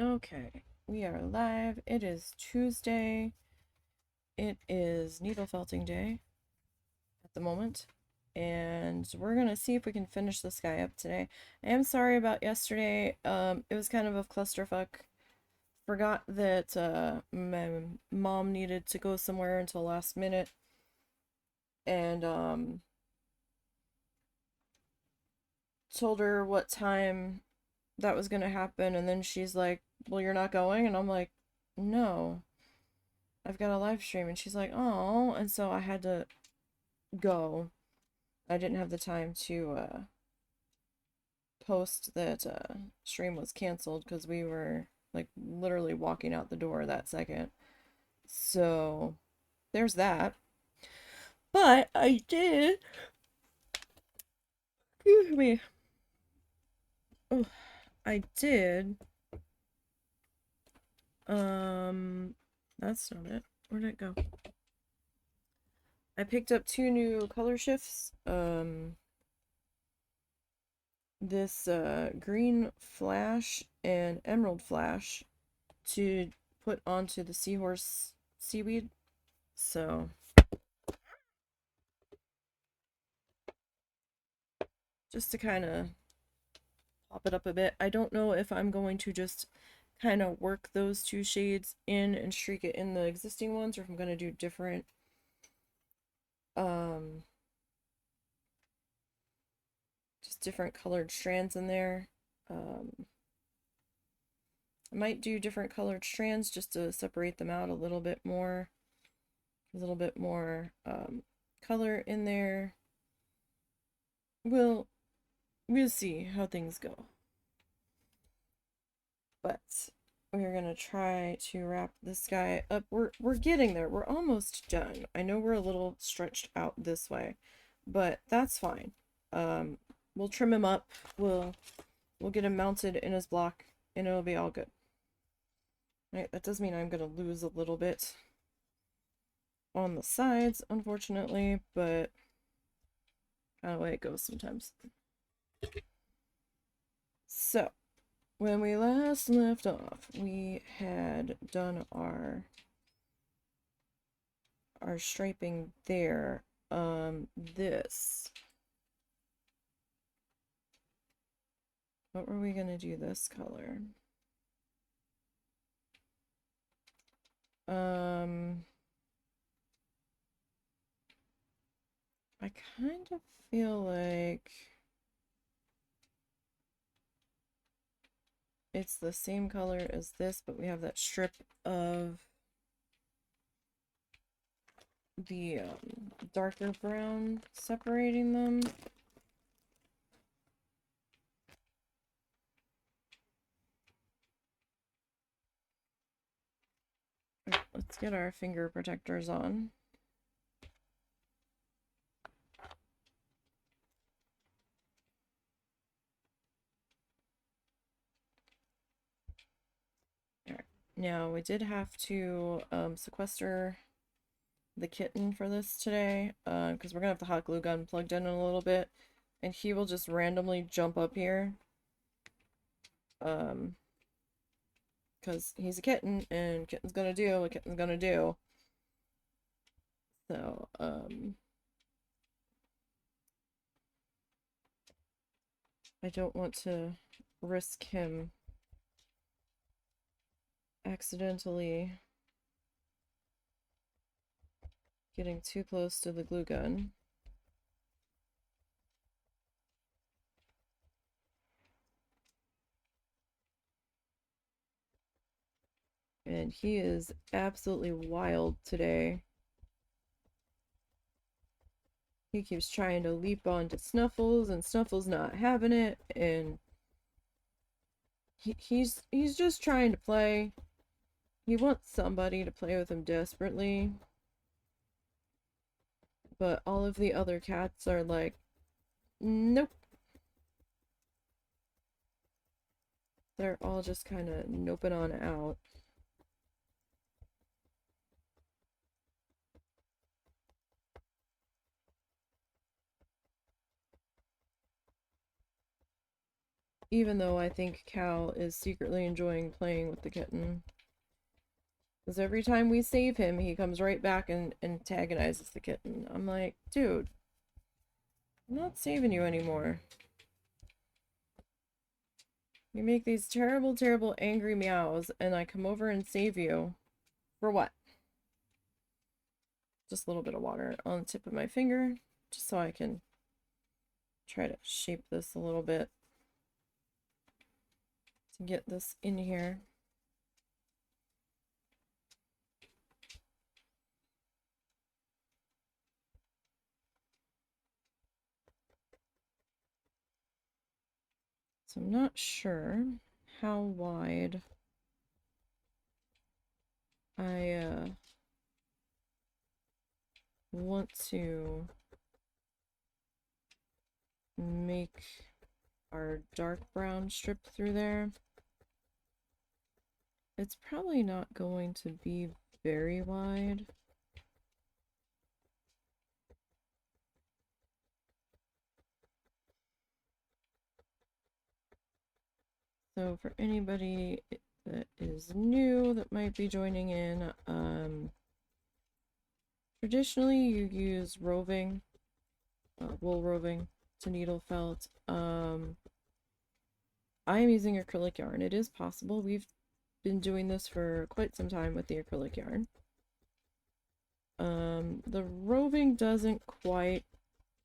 Okay, we are live. It is Tuesday. It is needle felting day at the moment. And we're gonna see if we can finish this guy up today. I am sorry about yesterday. It was kind of a clusterfuck. Forgot that my mom needed to go somewhere until last minute. And told her what time that was gonna happen, and then she's like, "Well, you're not going?" And I'm like, "No. I've got a live stream," and she's like, "Oh," and so I had to go. I didn't have the time to post that stream was canceled because we were like literally walking out the door that second. So there's that. But I did. Excuse me. Oh, I did. That's not it. Where'd it go? I picked up 2 new color shifts. This green flash and emerald flash to put onto the seahorse seaweed. So just to kind of pop it up a bit. I don't know if I'm going to just kind of work those 2 shades in and streak it in the existing ones, or if I'm going to do different just different colored strands in there. I might do different colored strands just to separate them out a little bit more. A little bit more color in there. We'll see how things go. But we're gonna try to wrap this guy up. We're getting there. We're almost done. I know we're a little stretched out this way, but that's fine. We'll trim him up. We'll get him mounted in his block, and it'll be all good. Right, that does mean I'm gonna lose a little bit on the sides, unfortunately, but kind of the way it goes sometimes. So, when we last left off, we had done our striping there. This. What were we gonna do this color? I kind of feel like it's the same color as this, but we have that strip of the darker brown separating them. Let's get our finger protectors on. Alright. Now, we did have to sequester the kitten for this today, because we're gonna have the hot glue gun plugged in a little bit, and he will just randomly jump up here. Because he's a kitten, and kitten's gonna do what kitten's gonna do. So, I don't want to risk him accidentally getting too close to the glue gun. And he is absolutely wild today. He keeps trying to leap onto Snuffles, and Snuffles not having it, and he's just trying to play. He wants somebody to play with him desperately. But all of the other cats are like, nope. They're all just kind of noping on out. Even though I think Cal is secretly enjoying playing with the kitten. Because every time we save him, he comes right back and antagonizes the kitten. I'm like, dude, I'm not saving you anymore. You make these terrible, terrible angry meows, and I come over and save you. For what? Just a little bit of water on the tip of my finger, just so I can try to shape this a little bit to get this in here. So I'm not sure how wide I want to make our dark brown strip through there. It's probably not going to be very wide. So for anybody that is new that might be joining in, traditionally you use roving, wool roving to needle felt. I am using acrylic yarn. It is possible. We've been doing this for quite some time with the acrylic yarn. The roving doesn't quite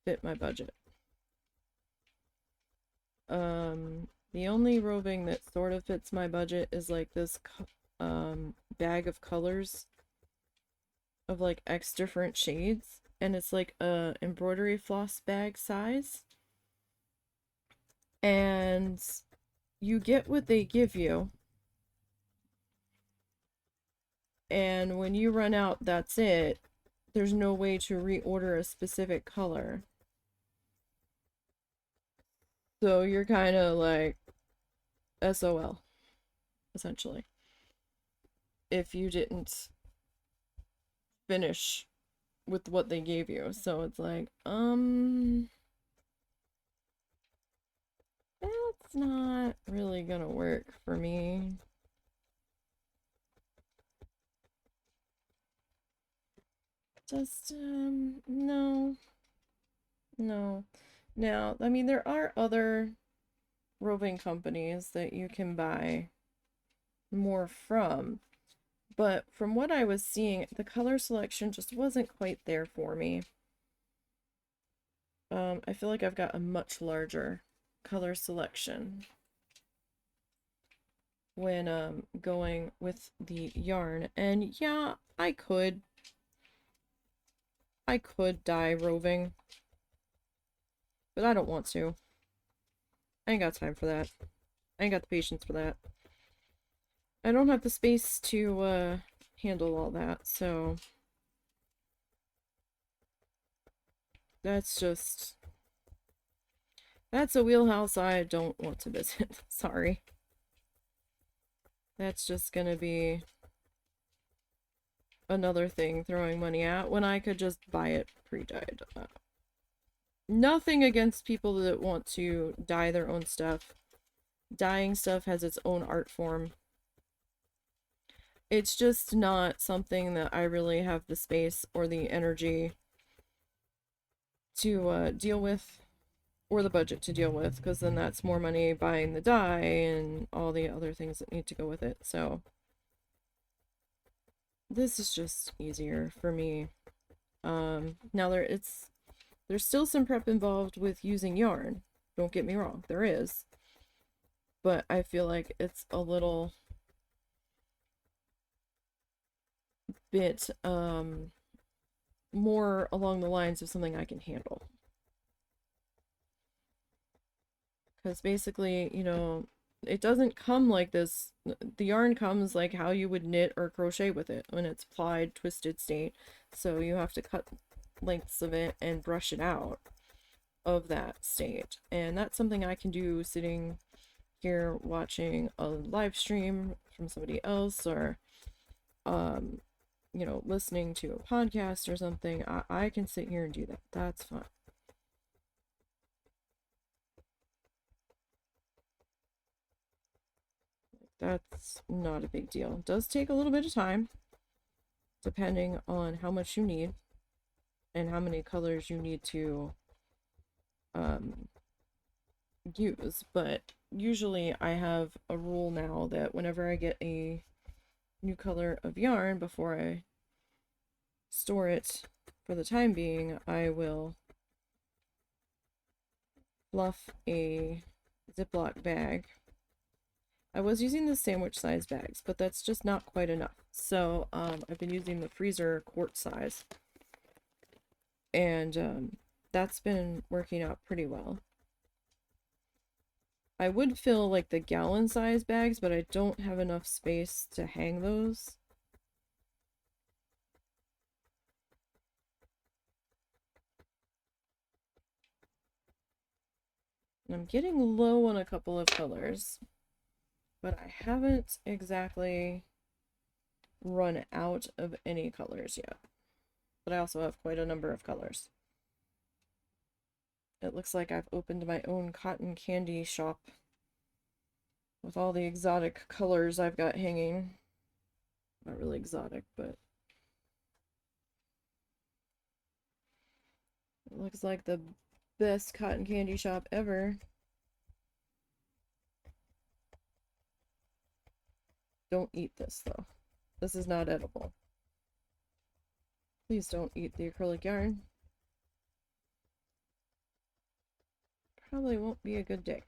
fit my budget. The only roving that sort of fits my budget is like this bag of colors of like X different shades, and it's like a embroidery floss bag size, and you get what they give you, and when you run out, that's it. There's no way to reorder a specific color, so you're kind of like SOL essentially if you didn't finish with what they gave you. So it's like, that's not really gonna work for me. Just, no. No. Now, I mean, there are other roving companies that you can buy more from, but from what I was seeing, the color selection just wasn't quite there for me. I feel like I've got a much larger color selection when going with the yarn. And yeah, I could dye roving, but I don't want to. I ain't got time for that. I ain't got the patience for that. I don't have the space to handle all that, so that's a wheelhouse I don't want to visit. Sorry. That's just gonna be another thing throwing money at when I could just buy it pre-dyed. Nothing against people that want to dye their own stuff. Dyeing stuff has its own art form. It's just not something that I really have the space or the energy to deal with, or the budget to deal with, because then that's more money buying the dye and all the other things that need to go with it. So this is just easier for me. Now there's still some prep involved with using yarn. Don't get me wrong, there is. But I feel like it's a little bit more along the lines of something I can handle. Because basically, you know, it doesn't come like this. The yarn comes like how you would knit or crochet with it when it's plied, twisted state. So you have to cut lengths of it and brush it out of that state. And that's something I can do sitting here watching a live stream from somebody else, or you know, listening to a podcast or something. I can sit here and do that. That's fine. That's not a big deal. It does take a little bit of time, depending on how much you need and how many colors you need to use, but usually I have a rule now that whenever I get a new color of yarn, before I store it for the time being, I will fluff a Ziploc bag. I was using the sandwich size bags, but that's just not quite enough. So I've been using the freezer quart size, and that's been working out pretty well. I would fill like the gallon size bags, but I don't have enough space to hang those. And I'm getting low on a couple of colors, but I haven't exactly run out of any colors yet. But I also have quite a number of colors. It looks like I've opened my own cotton candy shop with all the exotic colors I've got hanging. Not really exotic, but it looks like the best cotton candy shop ever. Don't eat this, though. This is not edible. Please don't eat the acrylic yarn. Probably won't be a good day.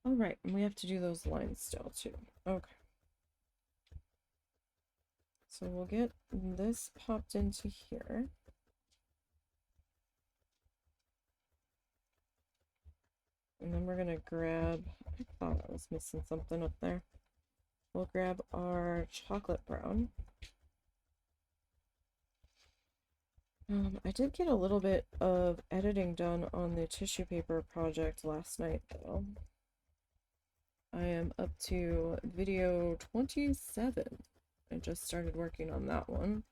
Alright, and we have to do those lines still, too. Okay. So we'll get this popped into here. And then we're going to grab, I thought I was missing something up there. We'll grab our chocolate brown. I did get a little bit of editing done on the tissue paper project last night, though. I am up to video 27. I just started working on that one.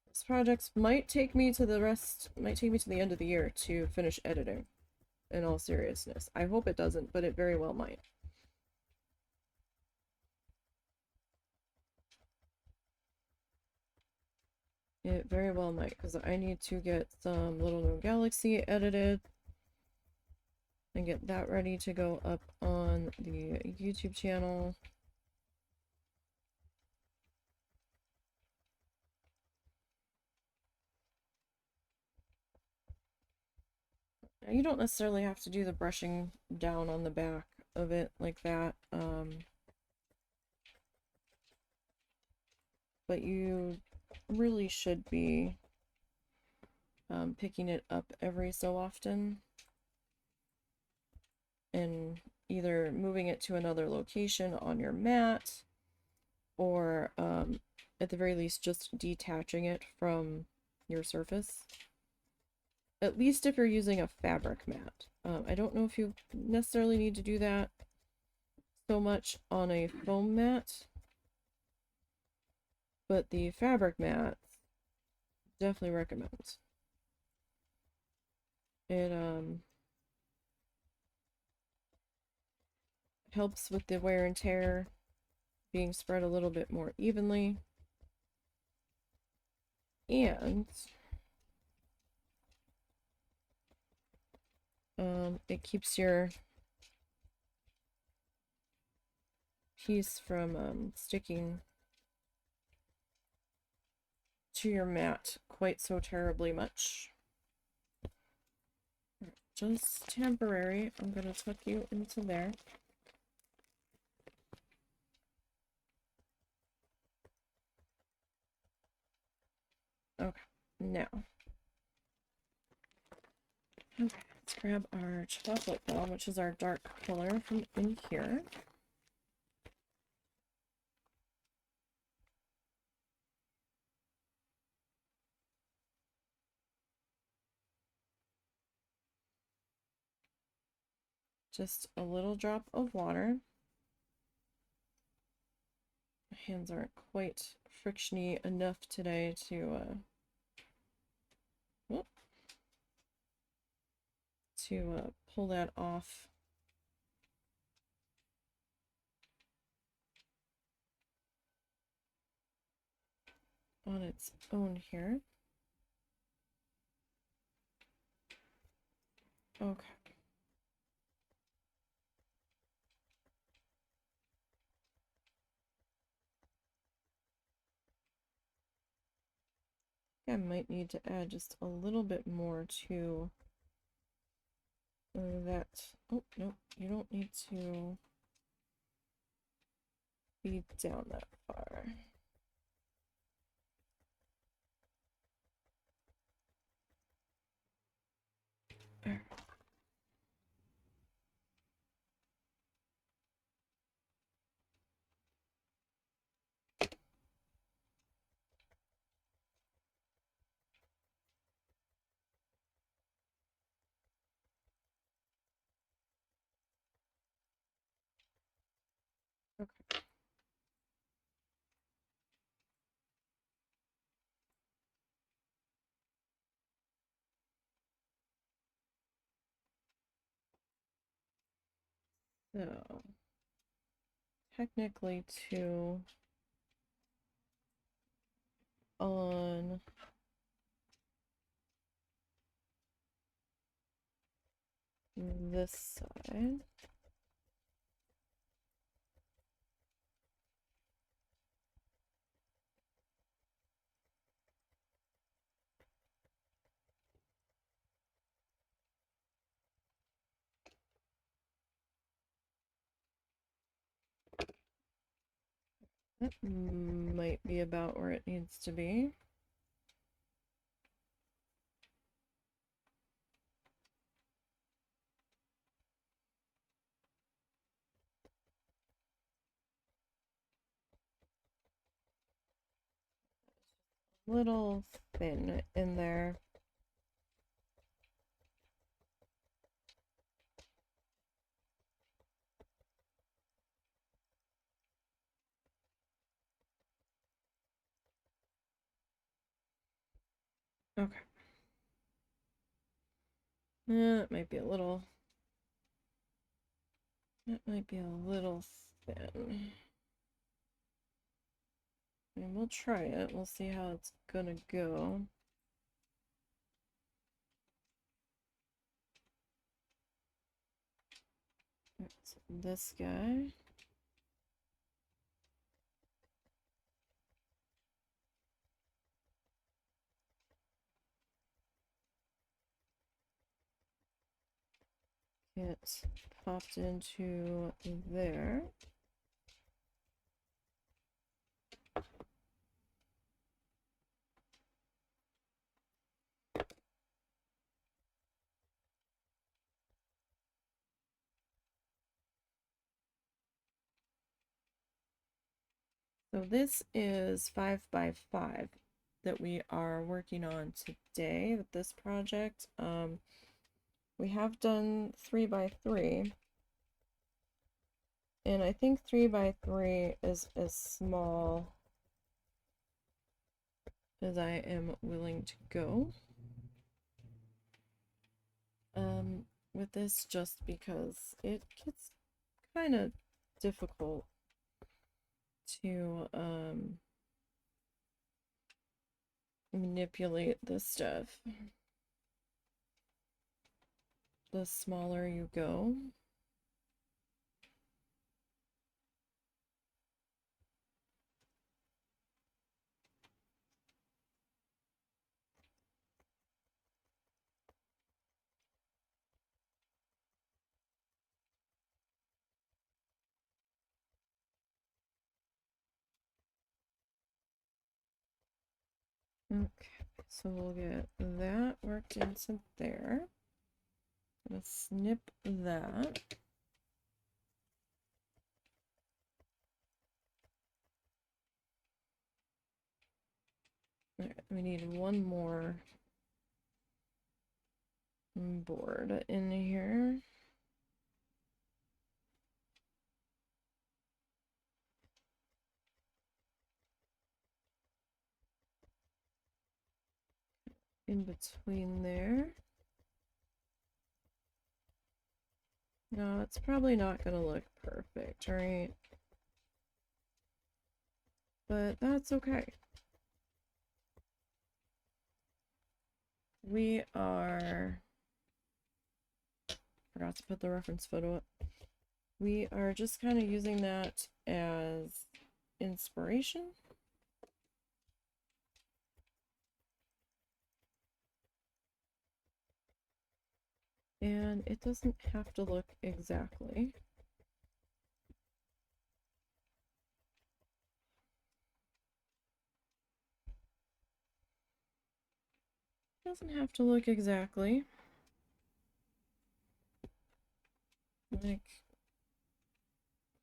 This project might take me to the end of the year to finish editing, in all seriousness. I hope it doesn't, but it very well might. It very well might, because I need to get some Little Known Galaxy edited and get that ready to go up on the YouTube channel. Now, you don't necessarily have to do the brushing down on the back of it like that, but you really should be picking it up every so often and either moving it to another location on your mat, or at the very least just detaching it from your surface. At least if you're using a fabric mat. I don't know if you necessarily need to do that so much on a foam mat, but the fabric mat, definitely recommend. It helps with the wear and tear being spread a little bit more evenly, and it keeps your piece from sticking to your mat quite so terribly much. Just temporary. I'm going to tuck you into there. Okay, now. Okay, let's grab our chocolate brown, which is our dark color, from in here. Just a little drop of water. My hands aren't quite frictiony enough today to pull that off on its own here. Okay. I might need to add just a little bit more to that. Oh, no, you don't need to be down that far. There. Okay. So, technically two on this side. That might be about where it needs to be. Little thin in there. Okay. That might be a little. That might be a little thin. And we'll try it. We'll see how it's gonna go. So this guy. Get popped into there. So this is 5 by 5 that we are working on today with this project. We have done 3 by 3, and I think 3 by 3 is as small as I am willing to go with this, just because it gets kind of difficult to manipulate this stuff the smaller you go. Okay, so we'll get that worked into there. Gonna snip that. All right, we need one more board in here. In between there. No, it's probably not gonna look perfect, right? But that's okay. we are, forgot to put the reference photo up. We are just kind of using that as inspiration. And it doesn't have to look exactly. Doesn't have to look exactly. Like,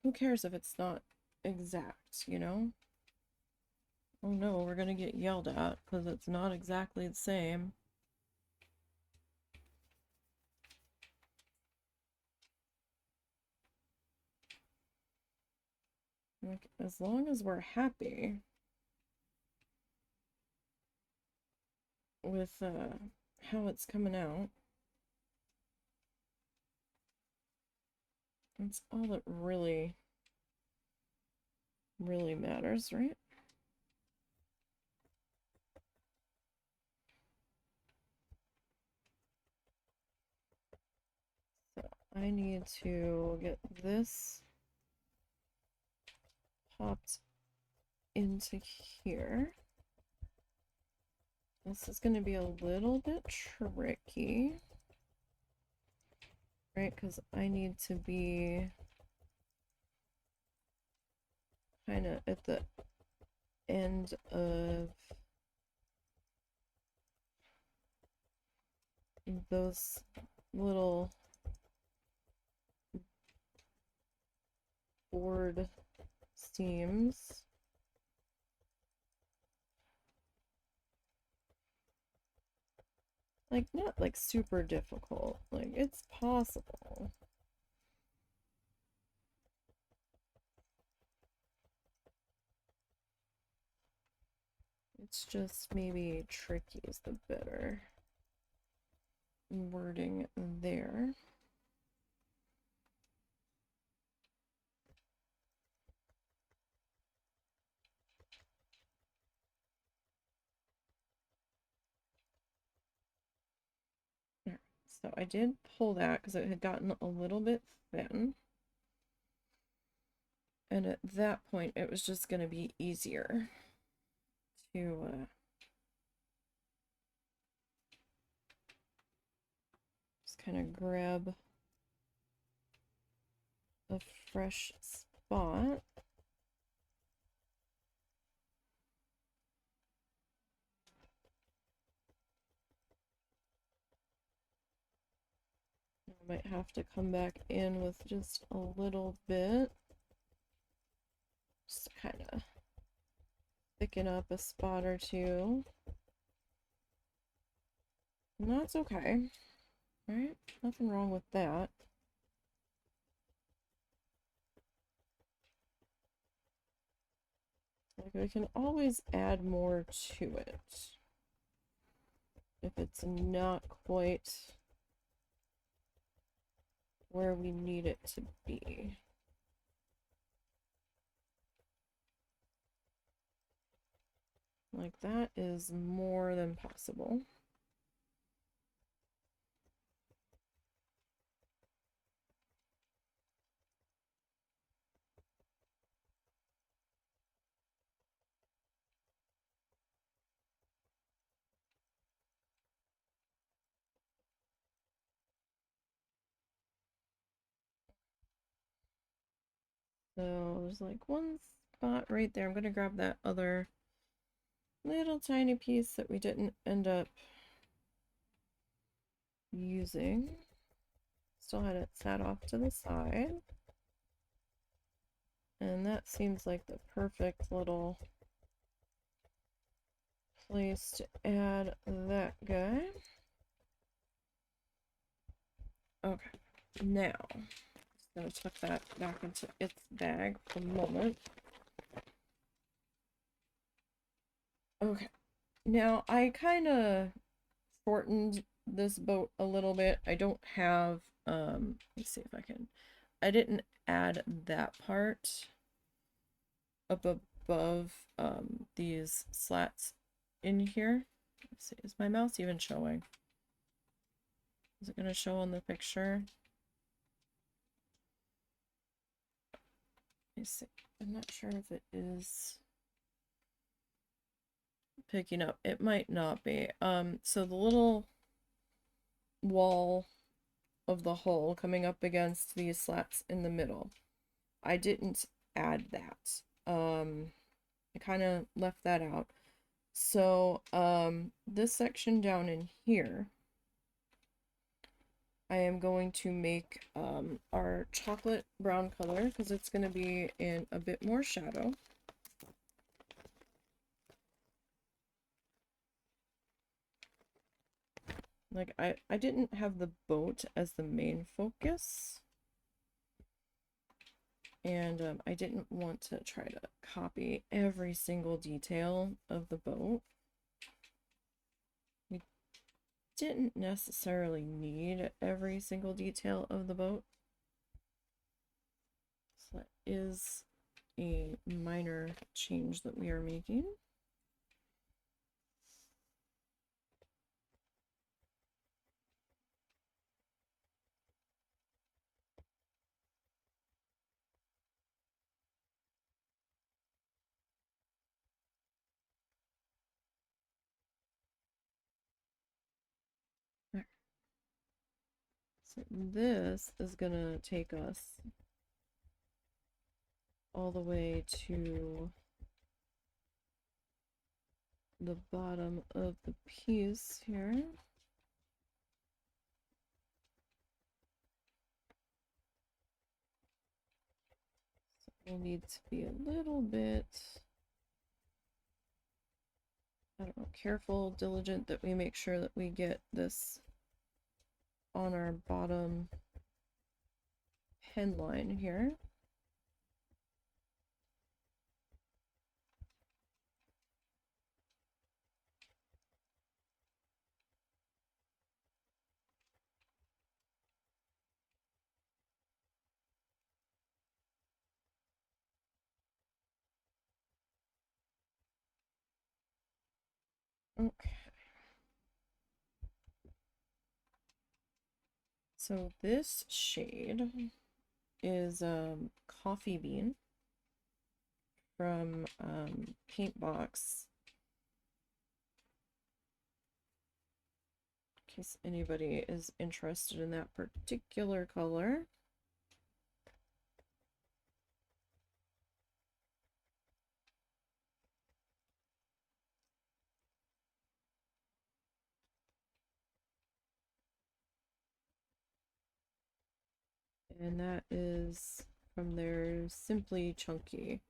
who cares if it's not exact, you know? Oh no, we're gonna get yelled at because it's not exactly the same. Like, as long as we're happy with how it's coming out, that's all that really matters, right? So I need to get this popped into here. This is going to be a little bit tricky, right? Because I need to be kind of at the end of those little board seams. Like, not like super difficult. Like, it's possible. It's just maybe tricky is the better wording there. So I did pull that because it had gotten a little bit thin. And at that point, it was just going to be easier to just kind of grab a fresh spot. I might have to come back in with just a little bit. Just to kind of thicken up a spot or two. And that's okay, right? Nothing wrong with that. Like, we can always add more to it if it's not quite where we need it to be. Like, that is more than possible. So there's like one spot right there. I'm going to grab that other little tiny piece that we didn't end up using. Still had it sat off to the side. And that seems like the perfect little place to add that guy. Okay, now just gonna tuck that back into its bag for a moment. Okay, now I kind of shortened this boat a little bit. I don't have, let's see if I can, I didn't add that part up above these slats in here. Let's see, is my mouse even showing? Is it going to show on the picture? Let me see. I'm not sure if it is picking up. It might not be. So the little wall of the hole coming up against these slats in the middle, I didn't add that. I kind of left that out. So, this section down in here, I am going to make our chocolate brown color because it's going to be in a bit more shadow. Like, I didn't have the boat as the main focus. And I didn't want to try to copy every single detail of the boat. We didn't necessarily need every single detail of the boat. So that is a minor change that we are making. So this is gonna take us all the way to the bottom of the piece here. So we'll need to be a little bit, I don't know, careful, diligent that we make sure that we get this on our bottom pen line here. Okay. So this shade is Coffee Bean from Paintbox. In case anybody is interested in that particular color. And that is from their Simply Chunky.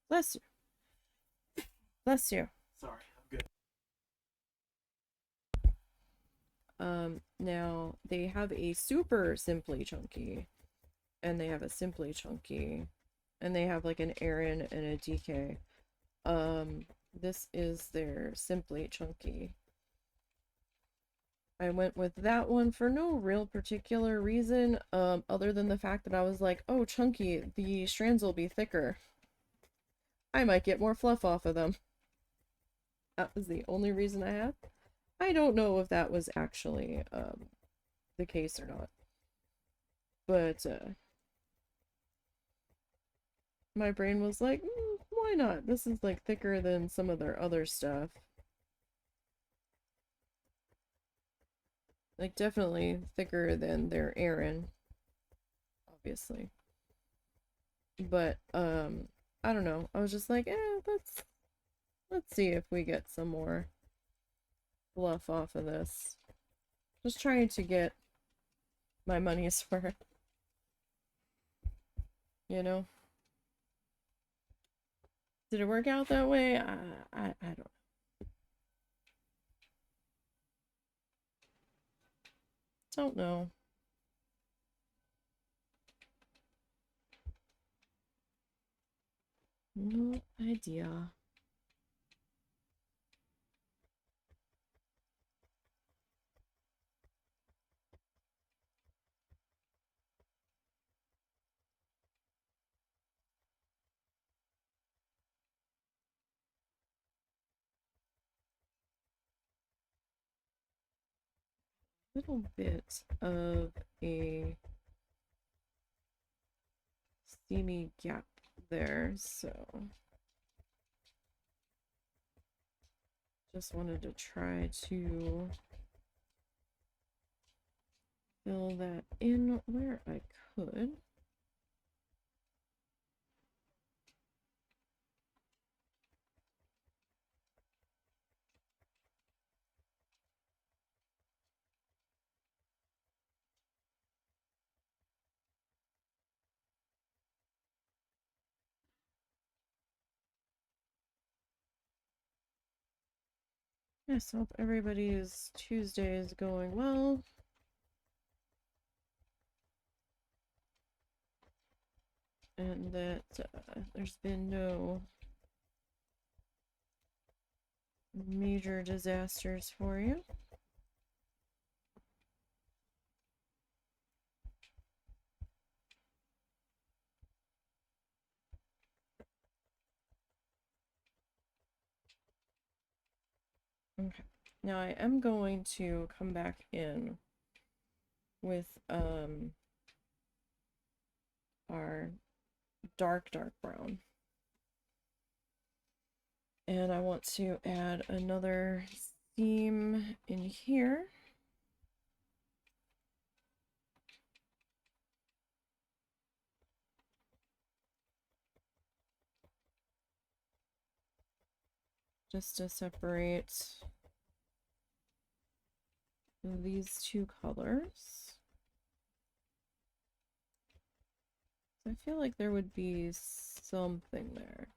Bless you. Bless you. Sorry, I'm good. Now they have a super Simply Chunky, and they have a Simply Chunky, and they have like an Aaron and a DK. This is their Simply Chunky. I went with that one for no real particular reason, other than the fact that I was like, oh, chunky, the strands will be thicker. I might get more fluff off of them. That was the only reason I had. I don't know if that was actually the case or not. But my brain was like, why not? This is like thicker than some of their other stuff. Like definitely thicker than their Aaron, obviously. But I don't know. I was just like, let's see if we get some more fluff off of this. Just trying to get my money's worth. You know? Did it work out that way? I don't know. Don't know. No idea. little bit of a seamy gap there, so just wanted to try to fill that in where I could. Yes, hope everybody's Tuesday is going well. And that there's been no major disasters for you. Okay, now I am going to come back in with our dark brown. And I want to add another seam in here. Just to separate these two colors. I feel like there would be something there.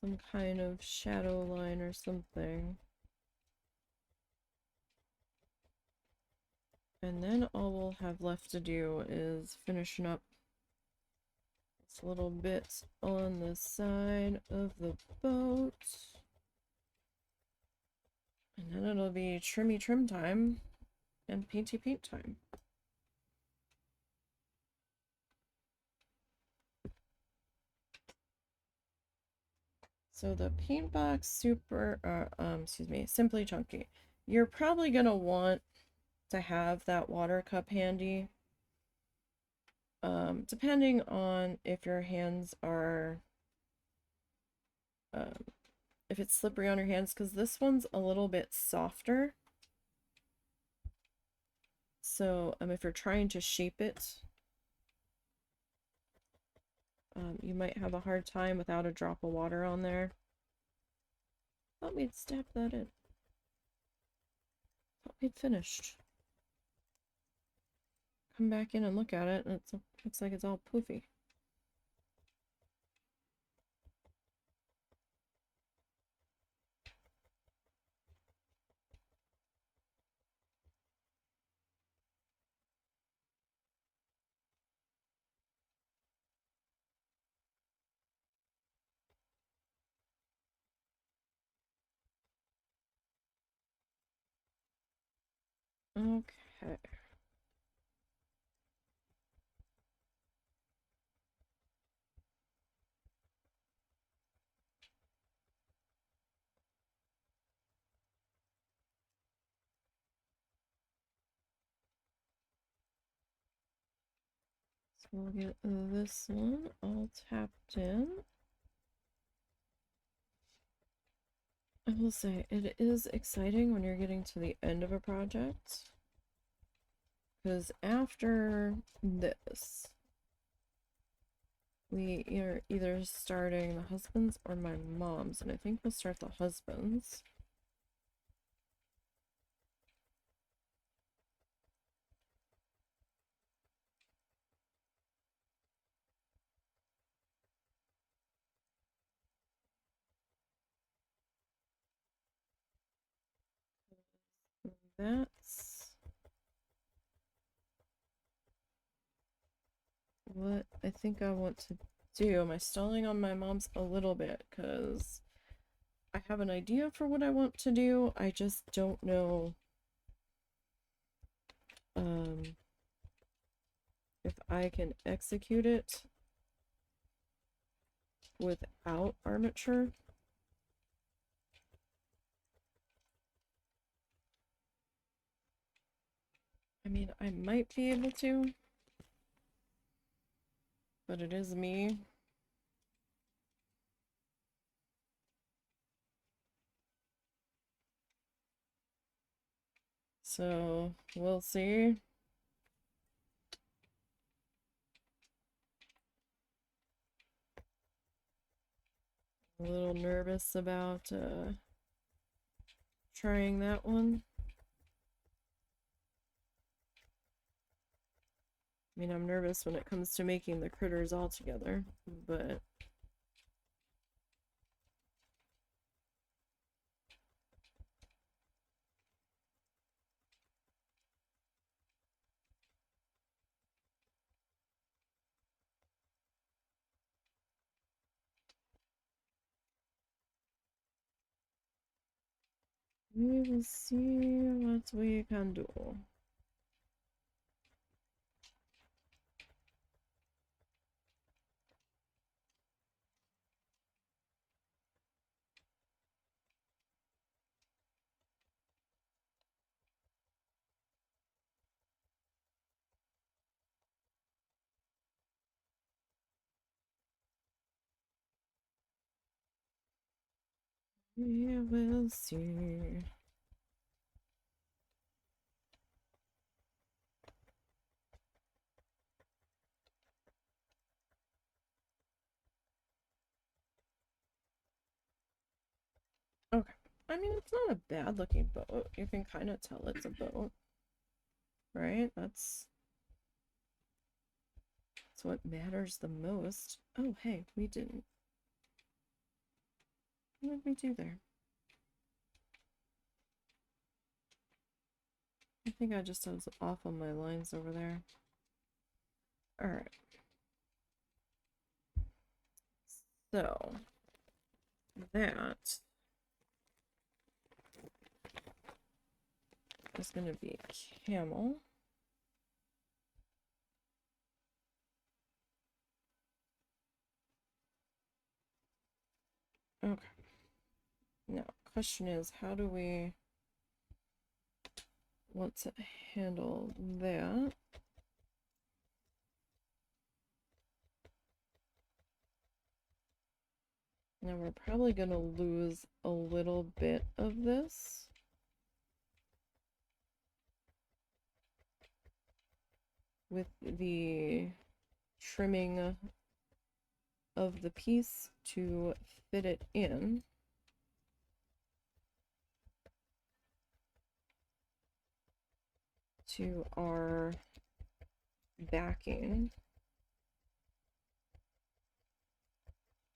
Some kind of shadow line or something. And then all we'll have left to do is finishing up this little bit on the side of the boat. And then it'll be trimmy trim time and painty paint time. So the paint box Simply Chunky. You're probably gonna want to have that water cup handy. Depending on if your hands are if it's slippery on your hands, because this one's a little bit softer. So if you're trying to shape it, you might have a hard time without a drop of water on there. Thought we'd stab that in. Thought we'd finished. Come back in and look at it, and it looks like it's all poofy. Okay. So we'll get this one all tapped in. I will say, it is exciting when you're getting to the end of a project. Because after this, we are either starting the husband's or my mom's, and I think we'll start the husband's. That's what I think I want to do. Am I stalling on my mom's a little bit? Because I have an idea for what I want to do. I just don't know if I can execute it without armature. I mean, I might be able to, but it is me. So, we'll see. A little nervous about trying that one. I mean, I'm nervous when it comes to making the critters all together, but we will see what we can do. We will see. Okay. I mean, it's not a bad looking boat. You can kind of tell it's a boat, right? That's what matters the most. Oh, hey, we didn't. What did we do there? I think I just was off on my lines over there. Alright. So, that is going to be camel. Okay. Now, question is, how do we want to handle that? Now, we're probably going to lose a little bit of this. With the trimming of the piece to fit it in. To our backing.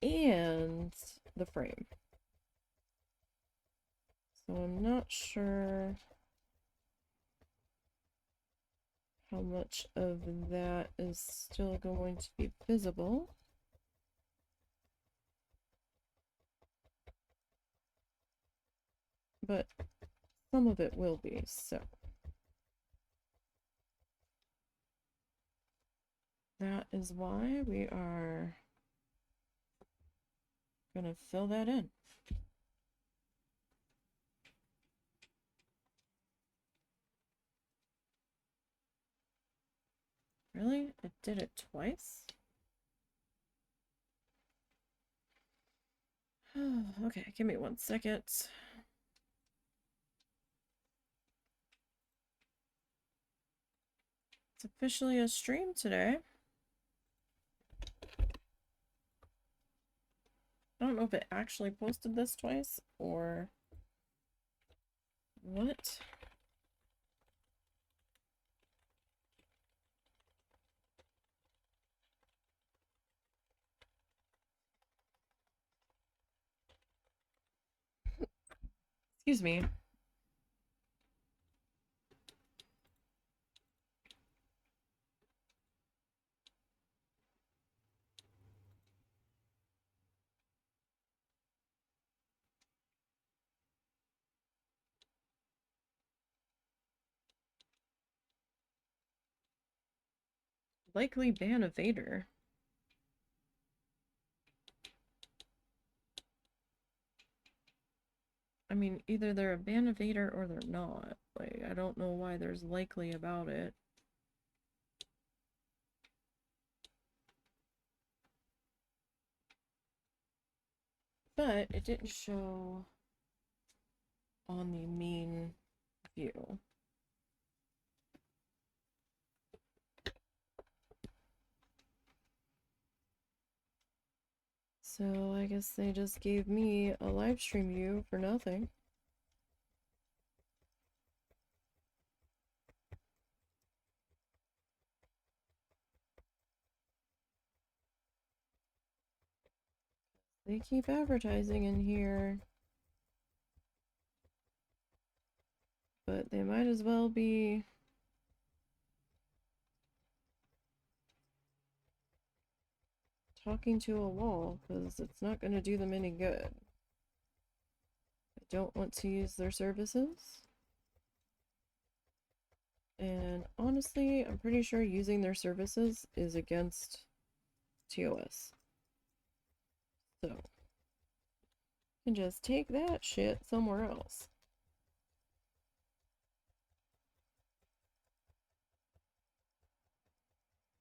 And the frame. So I'm not sure how much of that is still going to be visible. But some of it will be, so. That is why we are going to fill that in. Really? I did it twice? Okay, give me 1 second. It's officially a stream today. I don't know if it actually posted this twice or what. Excuse me. Likely ban a Vader. I mean, either they're a band of 8 or they're not. Like, I don't know why there's likely about it. But it didn't show on the main view. So I guess they just gave me a live stream view for nothing. They keep advertising in here. But they might as well be talking to a wall, because it's not going to do them any good. I don't want to use their services. And honestly, I'm pretty sure using their services is against TOS. So, you can just take that shit somewhere else.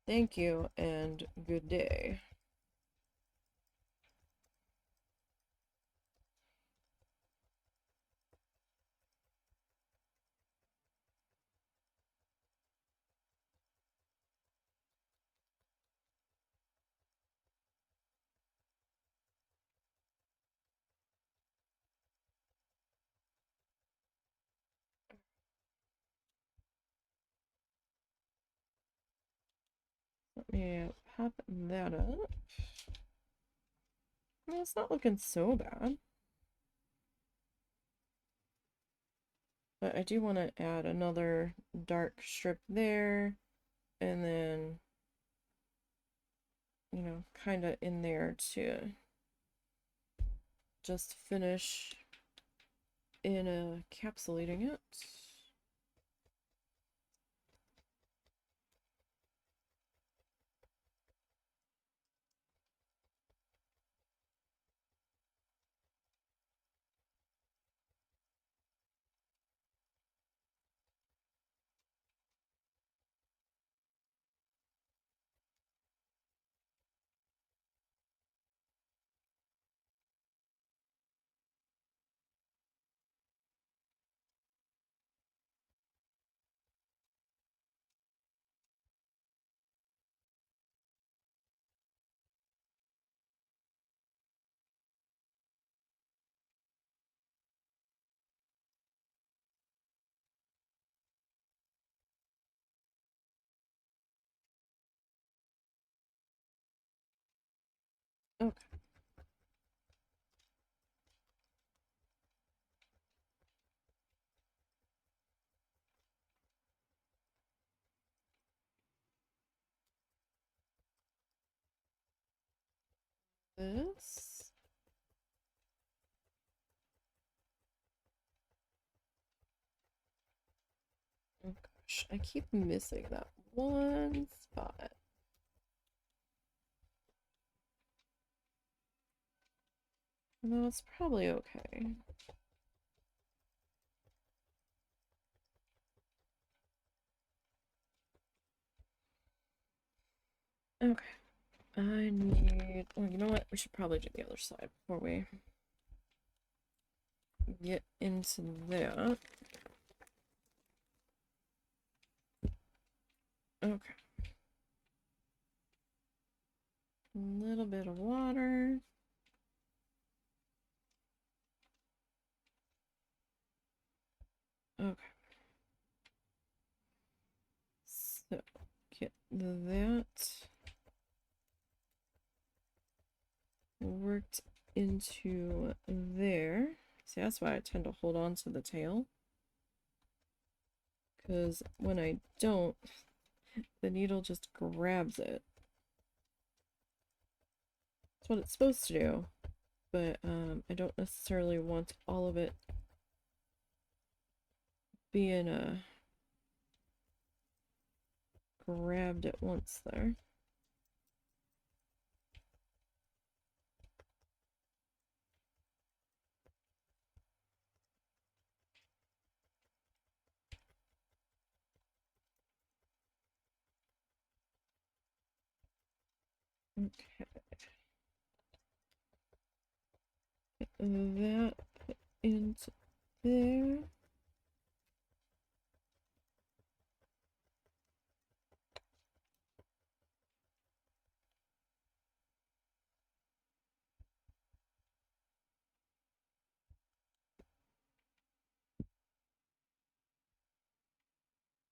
Thank you, and good day. Let me pop that up. I mean, it's not looking so bad. But I do want to add another dark strip there, and then, you know, kind of in there to just finish encapsulating it. Okay. This. Oh gosh, I keep missing that one spot. No, it's probably okay. Okay. I need... Oh, you know what? We should probably do the other side before we get into that. Okay. A little bit of water. Okay. So, get that worked into there. See, that's why I tend to hold on to the tail. Because when I don't, the needle just grabs it. That's what it's supposed to do. But I don't necessarily want all of it being grabbed at once there. Okay. Get that put into there.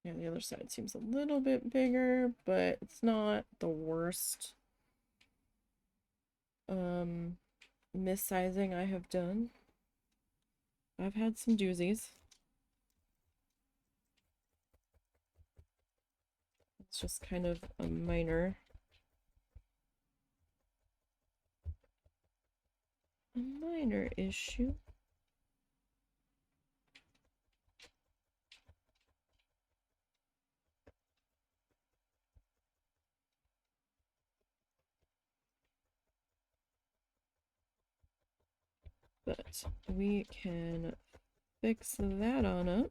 Yeah, the other side seems a little bit bigger, but it's not the worst missizing I have done. I've had some doozies. It's just kind of a minor issue. But we can fix that on up.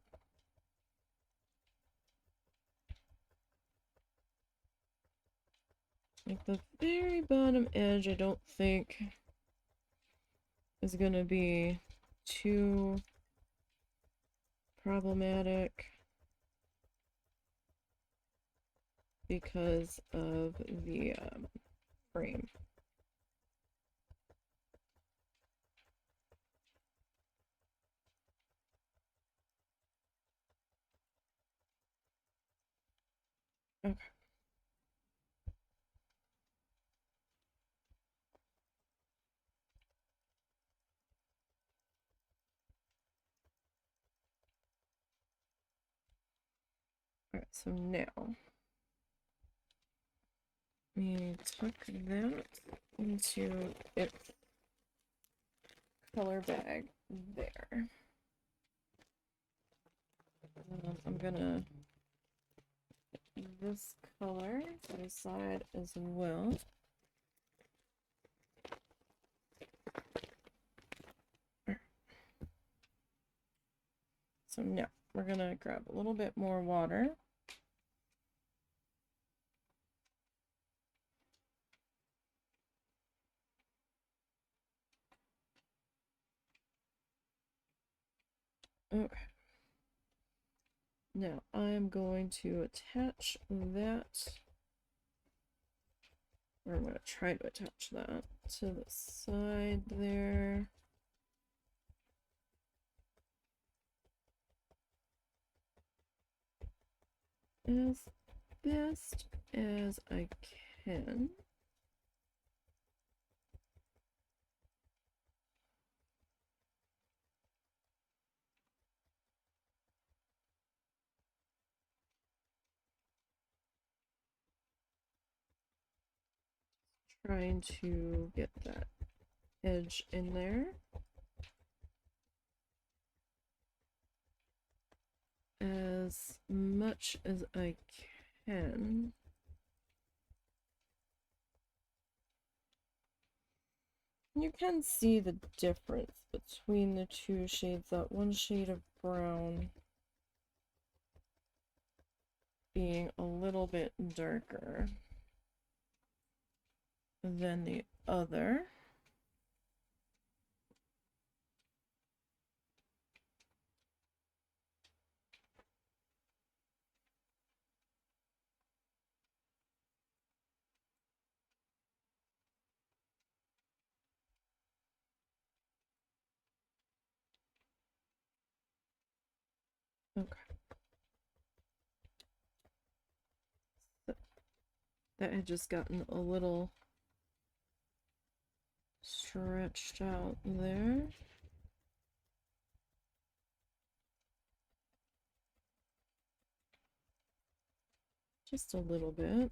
Like the very bottom edge, I don't think is gonna be too problematic because of the frame. Okay. Alright, so now we tuck that into its color bag there. I'm gonna put this color to the side as well. So now we're gonna grab a little bit more water. Okay. Now I'm going to attach that, or I'm going to try to attach that to the side there. As best as I can. Trying to get that edge in there as much as I can. You can see the difference between the two shades. That one shade of brown being a little bit darker than the other. Okay. So that had just gotten a little stretched out there. Just a little bit.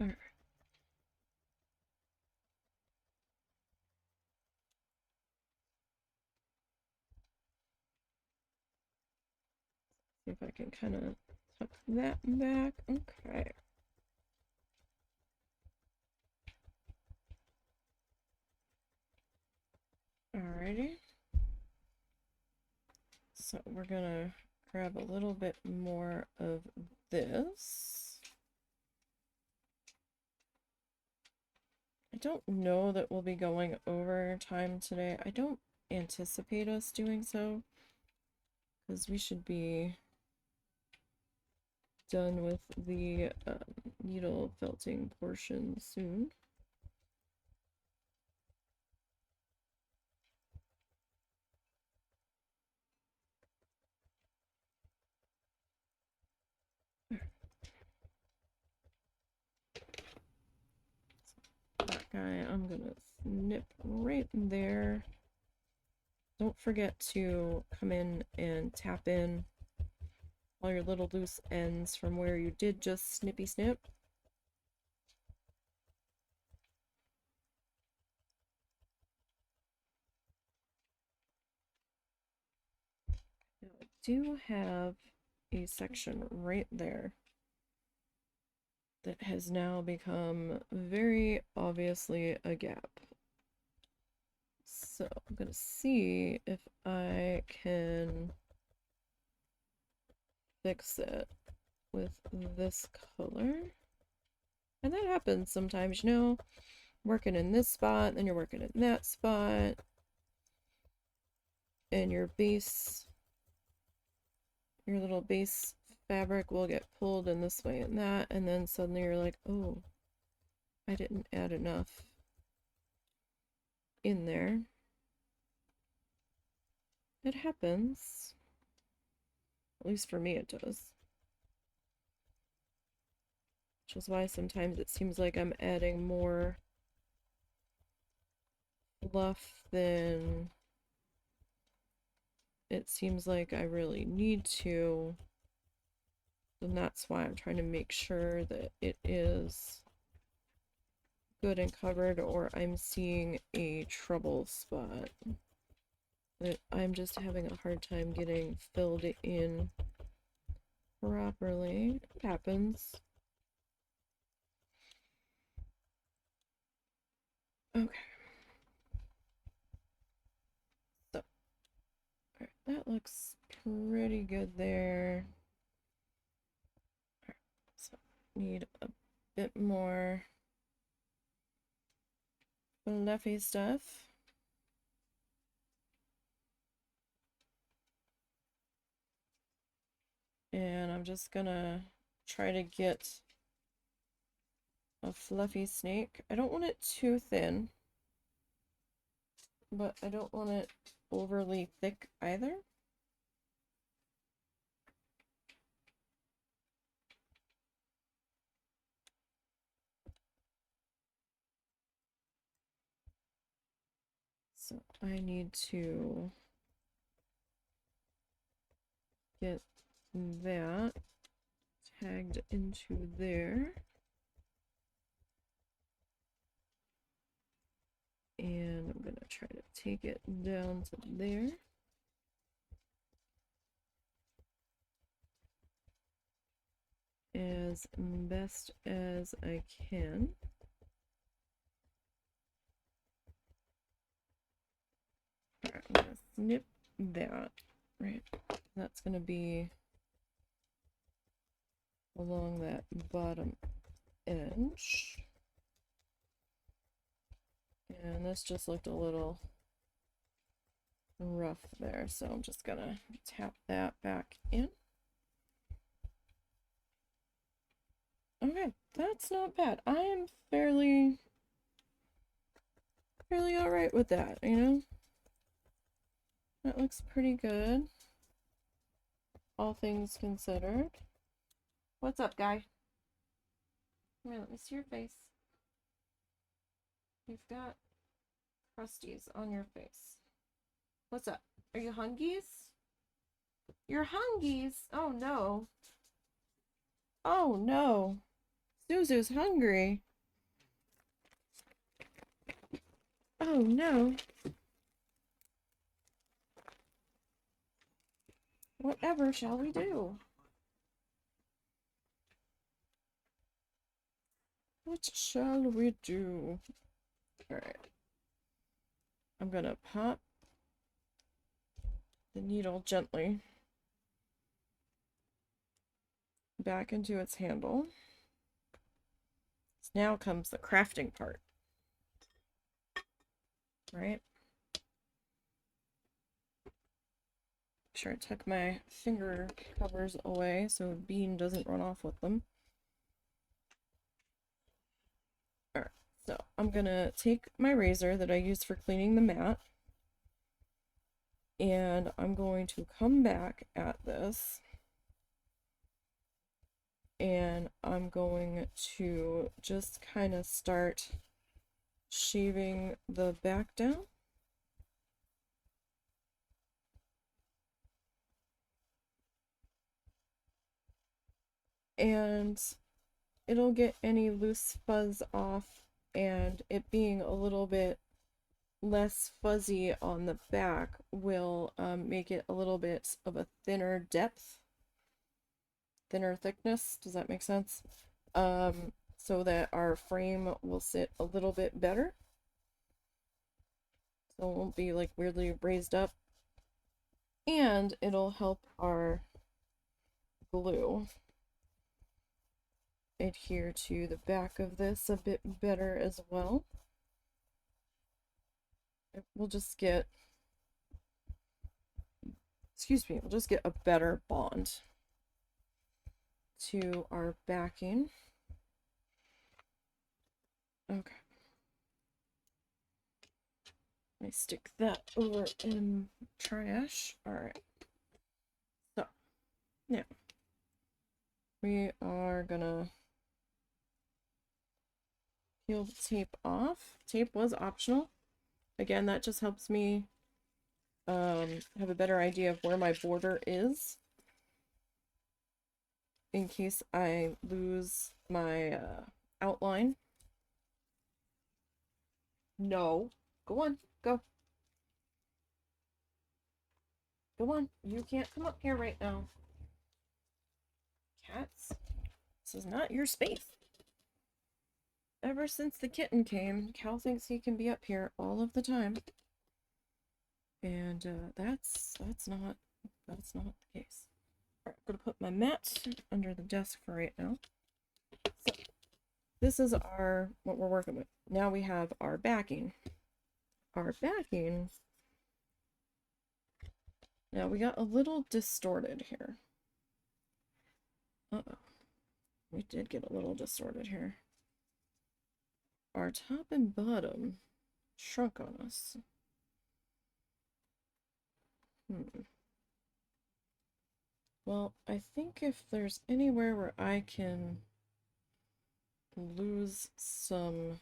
All right. See if I can kind of tuck that back. Okay. Alrighty. So we're gonna grab a little bit more of this. I don't know that we'll be going over time today. I don't anticipate us doing so, because we should be done with the needle felting portion soon. That guy, I'm gonna snip right in there. Don't forget to come in and tap in all your little loose ends from where you did just snippy snip. Now I do have a section right there that has now become very obviously a gap. So I'm gonna see if I can fix it with this color. And that happens sometimes, you know, working in this spot, then you're working in that spot, and your base, your little base fabric will get pulled in this way and that, and then suddenly you're like, oh, I didn't add enough in there. It happens. At least for me it does. Which is why sometimes it seems like I'm adding more fluff than it seems like I really need to. And that's why I'm trying to make sure that it is good and covered, or I'm seeing a trouble spot that I'm just having a hard time getting filled in properly. It happens. Okay. So, alright, that looks pretty good there. Alright, so need a bit more fluffy stuff. And I'm just gonna try to get a fluffy snake. I don't want it too thin, but I don't want it overly thick either. So I need to get that tagged into there. And I'm gonna try to take it down to there. As best as I can. Alright, I'm gonna snip that, right? That's gonna be along that bottom edge. And this just looked a little rough there, so I'm just gonna tap that back in. Okay, that's not bad. I am fairly all right with that, you know? That looks pretty good, all things considered. What's up, guy? Come here, let me see your face. You've got crusties on your face. What's up? Are you hungies? You're hungies? Oh no. Oh no. Zuzu's hungry. Oh no. Whatever shall we do? What shall we do? Alright. I'm gonna pop the needle gently back into its handle. So now comes the crafting part, right? Make sure I tuck my finger covers away so a bean doesn't run off with them. Alright, so I'm gonna take my razor that I used for cleaning the mat, and I'm going to come back at this, and I'm going to just kind of start shaving the back down. And it'll get any loose fuzz off, and it being a little bit less fuzzy on the back will make it a little bit of a thinner depth, thinner thickness. Does that make sense? So that our frame will sit a little bit better. So it won't be like weirdly raised up. And it'll help our glue adhere to the back of this a bit better as well. We'll just get, we'll just get a better bond to our backing. Okay. Let me stick that over in trash. Alright. So, now, we are gonna peel the tape off. Tape was optional. Again, that just helps me have a better idea of where my border is in case I lose my outline. No. Go on. Go. Go on. You can't come up here right now. Cats. This is not your space. Ever since the kitten came, Cal thinks he can be up here all of the time. And that's not the case. Alright, I'm gonna put my mat under the desk for right now. So this is what we're working with. Now we have our backing. Our backing. Now we got a little distorted here. Uh-oh. We did get a little distorted here. Our top and bottom shrunk on us. Well, I think if there's anywhere where I can lose some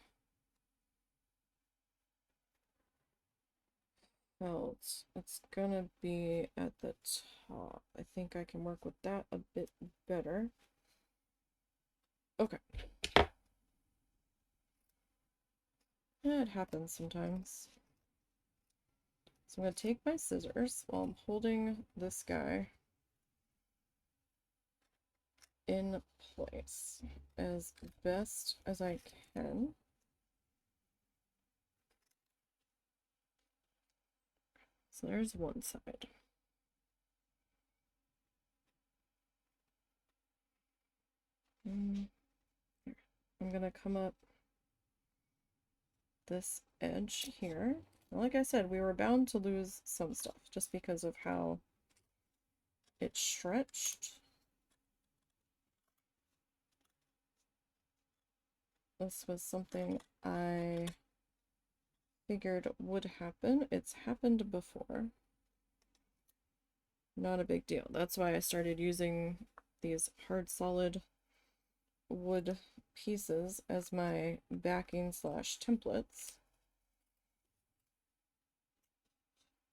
felt, it's gonna be at the top. I think I can work with that a bit better. Okay. It happens sometimes. So I'm going to take my scissors while I'm holding this guy in place as best as I can. So there's one side. I'm going to come up this edge here. Like I said, we were bound to lose some stuff just because of how it stretched. This was something I figured would happen. It's happened before. Not a big deal. That's why I started using these hard solid wood pieces as my backing slash templates.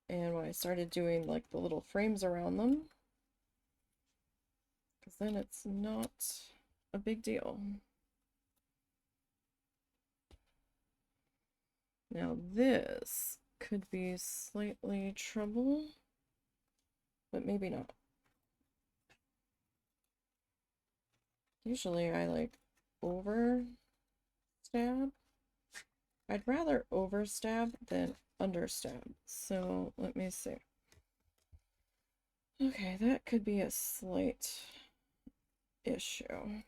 And when I started doing like the little frames around them, because then it's not a big deal. Now this could be slightly trouble, but maybe not. Usually I like over stab. I'd rather over stab than under stab. So let me see. Okay, that could be a slight issue.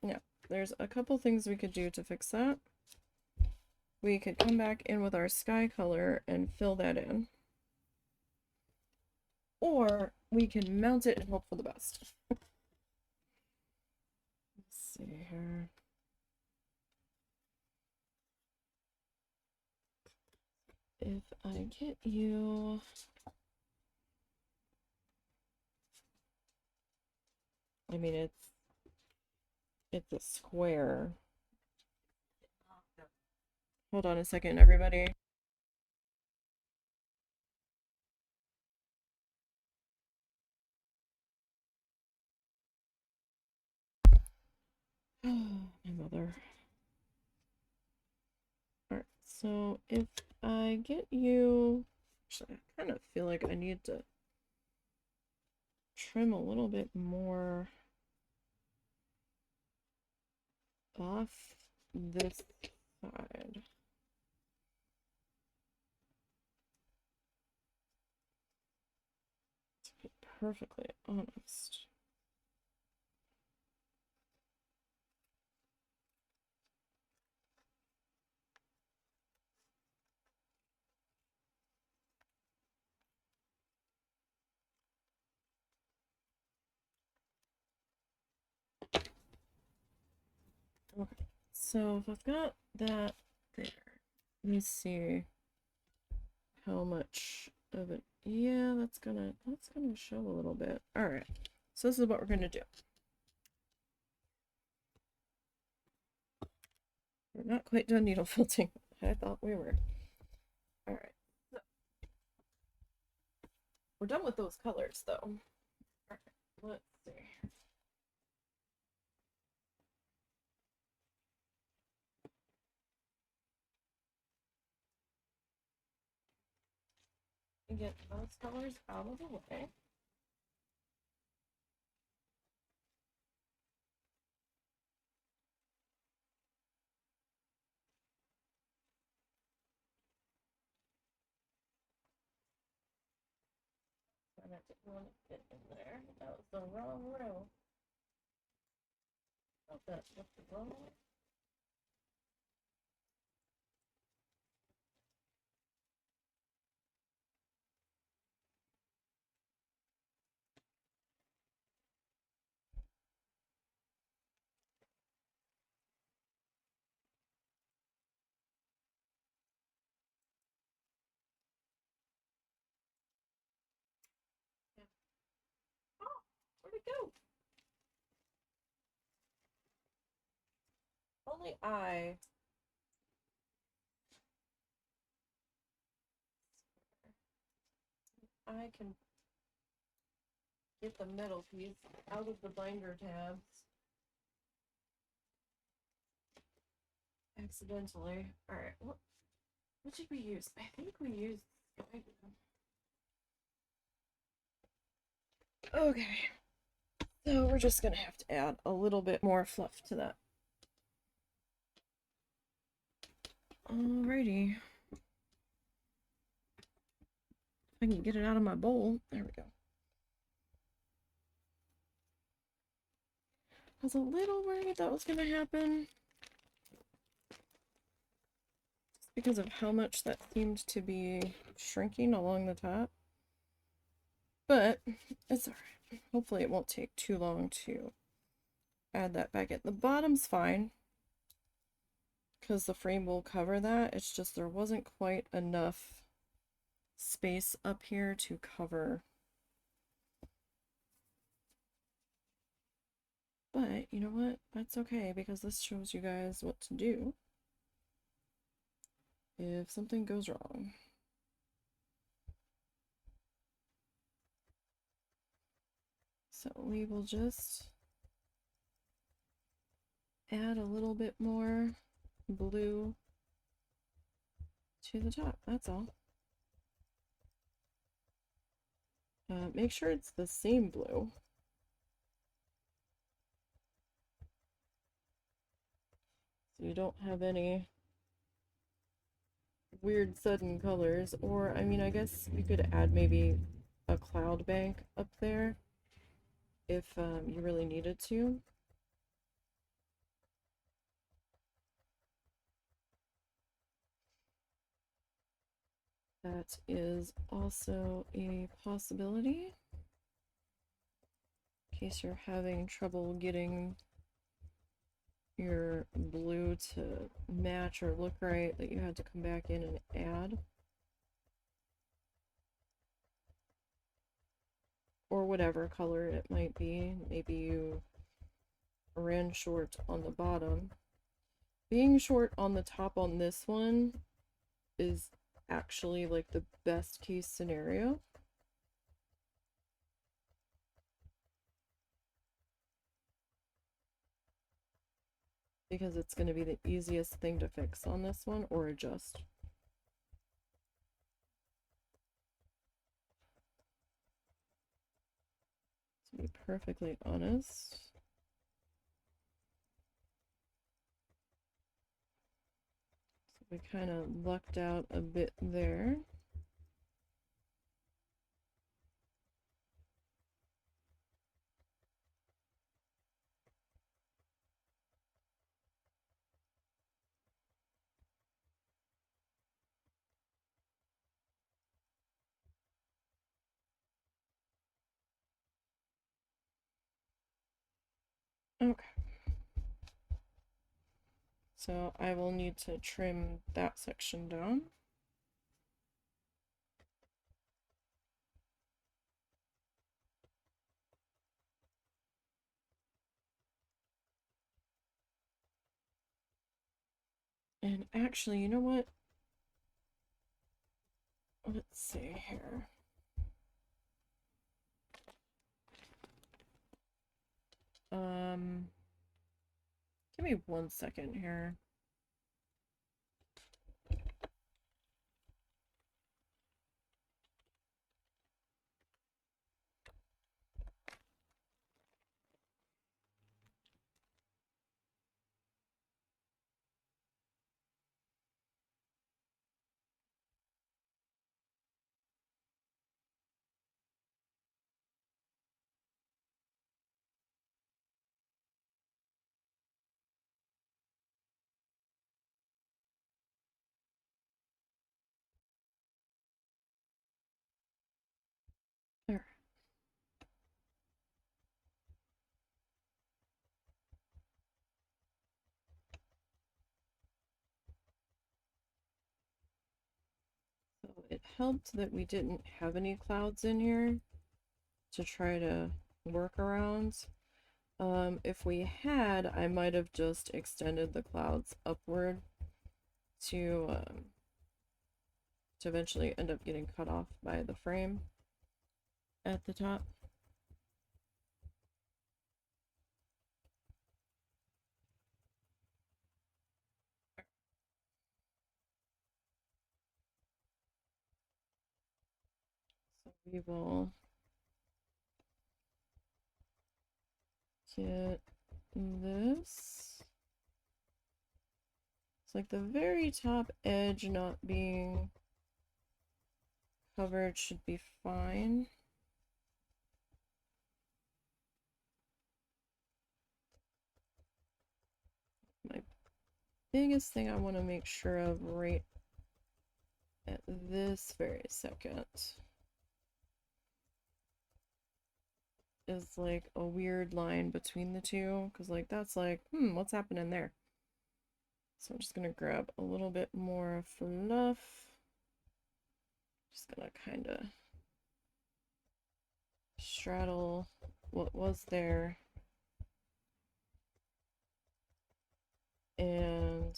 Yeah, there's a couple things we could do to fix that. We could come back in with our sky color and fill that in. Or we can mount it and hope for the best. Let's see here. If I get you... I mean, it's a square. Hold on a second, everybody. My mother. Alright, so if I get you... Actually, I kind of feel like I need to trim a little bit more off this side. To be perfectly honest. Okay, so if I've got that there, let me see how much of it. Yeah, that's gonna show a little bit. All right, so this is what we're gonna do. We're not quite done needle felting. I thought we were. All right, so we're done with those colors though. All right, let's see. Get those colors out of the way. I didn't want to fit in there. That was the wrong row. Oh, that's the wrong way. Oh, where'd it go? Only I can get the metal piece out of the binder tabs accidentally. All right, what did we use? I think we used sky glue. Okay, so we're just gonna have to add a little bit more fluff to that. Alrighty. If I can get it out of my bowl. There we go. I was a little worried that was gonna happen, just because of how much that seemed to be shrinking along the top. But it's alright. Hopefully it won't take too long to add that back in. The bottom's fine, because the frame will cover that. It's just there wasn't quite enough space up here to cover. But you know what? That's okay, because this shows you guys what to do if something goes wrong. So we will just add a little bit more blue to the top, that's all. Make sure it's the same blue. So you don't have any weird sudden colors. Or, I mean, I guess you could add maybe a cloud bank up there if you really needed to. That is also a possibility. In case you're having trouble getting your blue to match or look right, that you had to come back in and add. Or whatever color it might be. Maybe you ran short on the bottom. Being short on the top on this one is actually like the best case scenario. Because it's going to be the easiest thing to fix on this one or adjust. To be perfectly honest. So we kind of lucked out a bit there. Okay. So I will need to trim that section down. And actually, you know what? Let's see here. Give me 1 second here. There. So it helped that we didn't have any clouds in here to try to work around. If we had, I might have just extended the clouds upward to eventually end up getting cut off by the frame at the top. So we will get this. It's like the very top edge not being covered should be fine. My biggest thing I want to make sure of right at this very second is like a weird line between the two, because like that's like, what's happening there? So I'm just gonna grab a little bit more fluff. Just gonna kind of straddle what was there and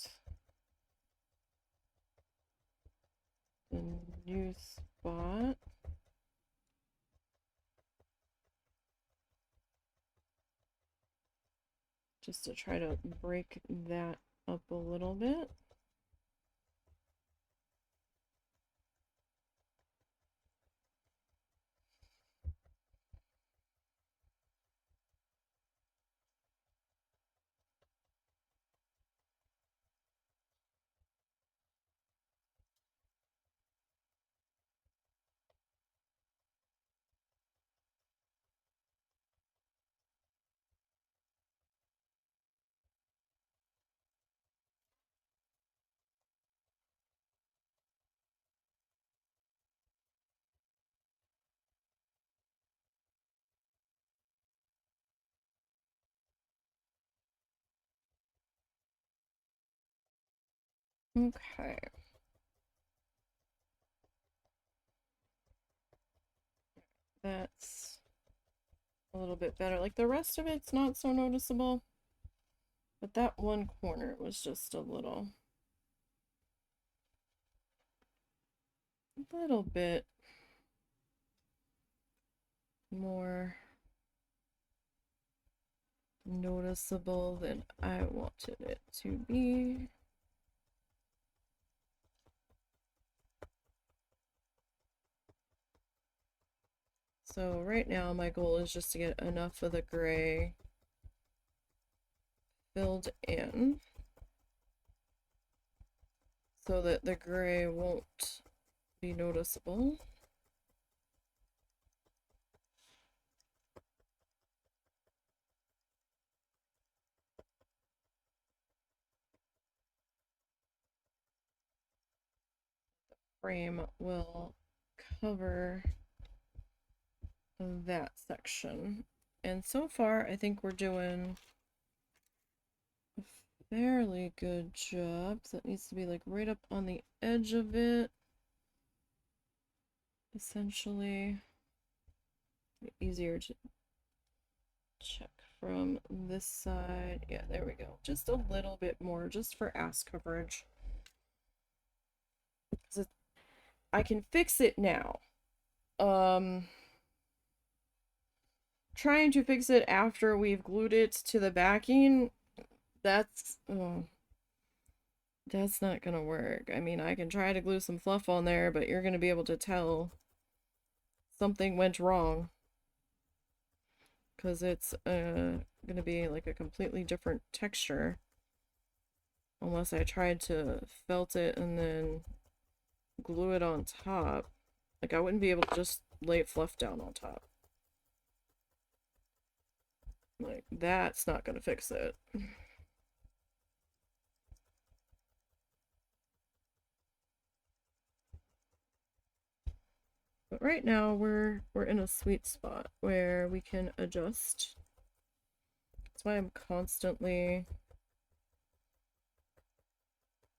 the new spot. Just to try to break that up a little bit. Okay. That's a little bit better. Like the rest of it's not so noticeable, but that one corner was just a little bit more noticeable than I wanted it to be. So right now my goal is just to get enough of the gray filled in so that the gray won't be noticeable. Frame will cover that section. And so far, I think we're doing a fairly good job. So it needs to be like right up on the edge of it. Essentially, easier to check from this side. Yeah, there we go. Just a little bit more, just for ass coverage. I can fix it now. Trying to fix it after we've glued it to the backing, that's not gonna work. I mean, I can try to glue some fluff on there, but you're gonna be able to tell something went wrong because it's gonna be like a completely different texture unless I tried to felt it and then glue it on top. Like, I wouldn't be able to just lay fluff down on top. Like, that's not gonna fix it. But right now we're in a sweet spot where we can adjust. That's why I'm constantly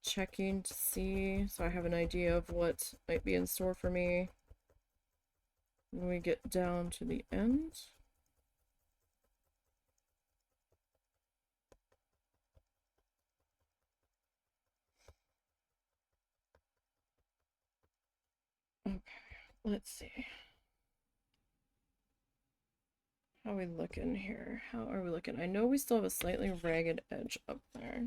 checking to see, so I have an idea of what might be in store for me when we get down to the end. Okay, let's see. How are we looking here? How are we looking? I know we still have a slightly ragged edge up there.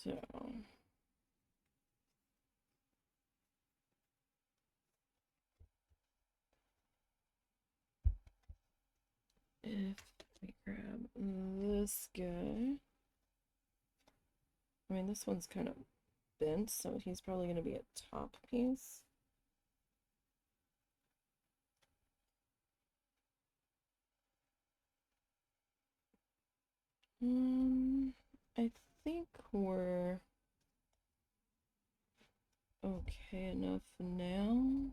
So if we grab this guy, I mean, this one's kind of bent, so he's probably going to be a top piece. I think we're okay enough now.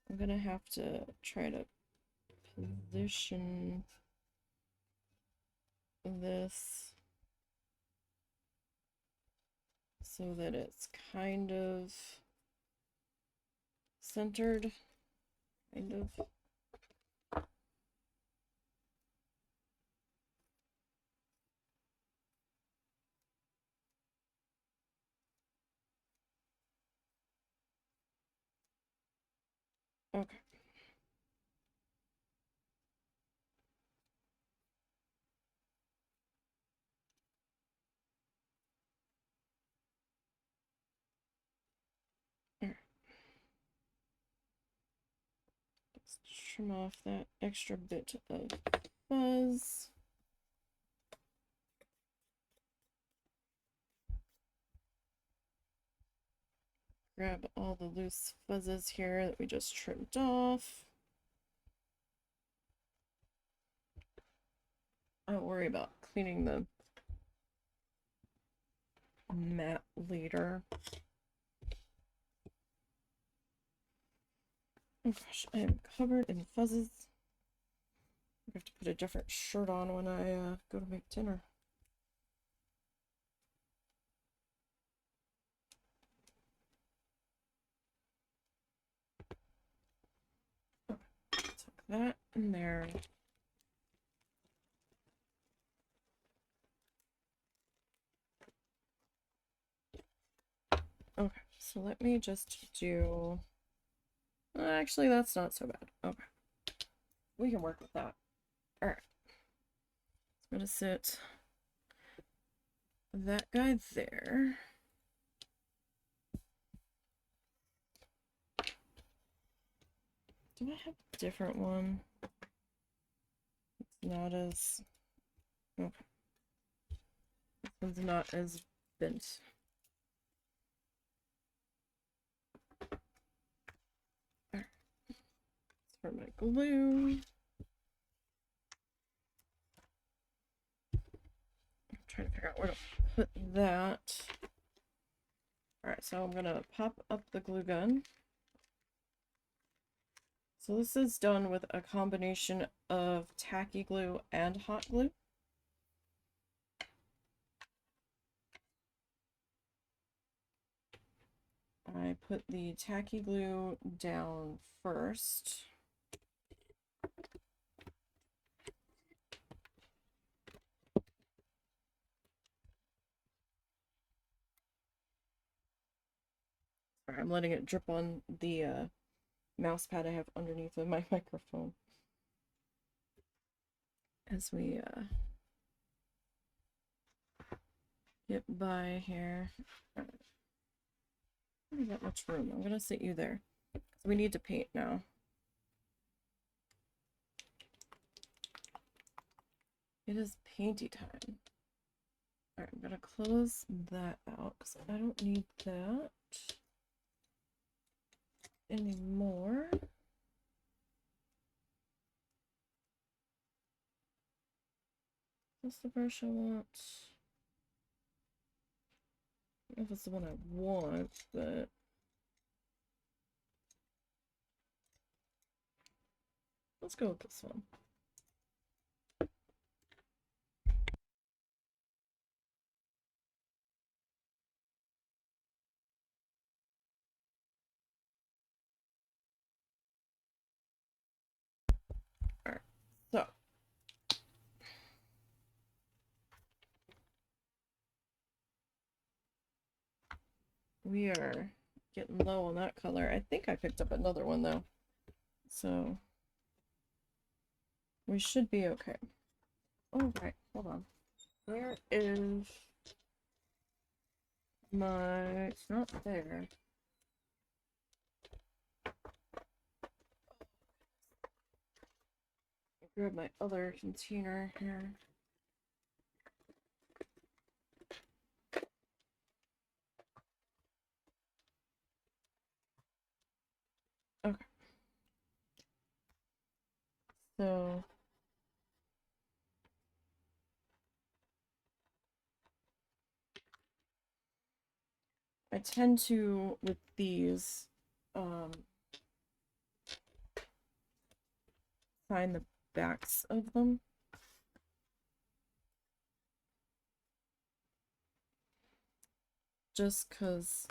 I'm gonna have to try to position this so that it's kind of centered, kind of. Okay. Alright. Let's trim off that extra bit of fuzz. Grab all the loose fuzzes here that we just trimmed off. I don't worry about cleaning the mat later. Oh gosh, I am covered in fuzzes. I have to put a different shirt on when I go to make dinner. Tuck that in there. Okay, so let me just do... Actually, that's not so bad. Okay. We can work with that. Alright. I'm gonna sit that guy there. Do I have a different one? It's not as... Okay. This one's not as bent. Alright. For my glue. I'm trying to figure out where to put that. Alright, so I'm gonna pop up the glue gun. So this is done with a combination of tacky glue and hot glue. I put the tacky glue down first. I'm letting it drip on the mouse pad I have underneath of my microphone as we get by here. I don't have that much room. I'm gonna sit you there. So we need to paint now. It is painty time. Alright, I'm gonna close that out because I don't need that anymore. That's the brush I want. I don't know if it's the one I want, but let's go with this one. Alright, so we are getting low on that color. I think I picked up another one though. So we should be okay. Oh, right, hold on. Where is my... It's not there. I'll grab my other container here. Okay. So I tend to, with these, find the backs of them. Just because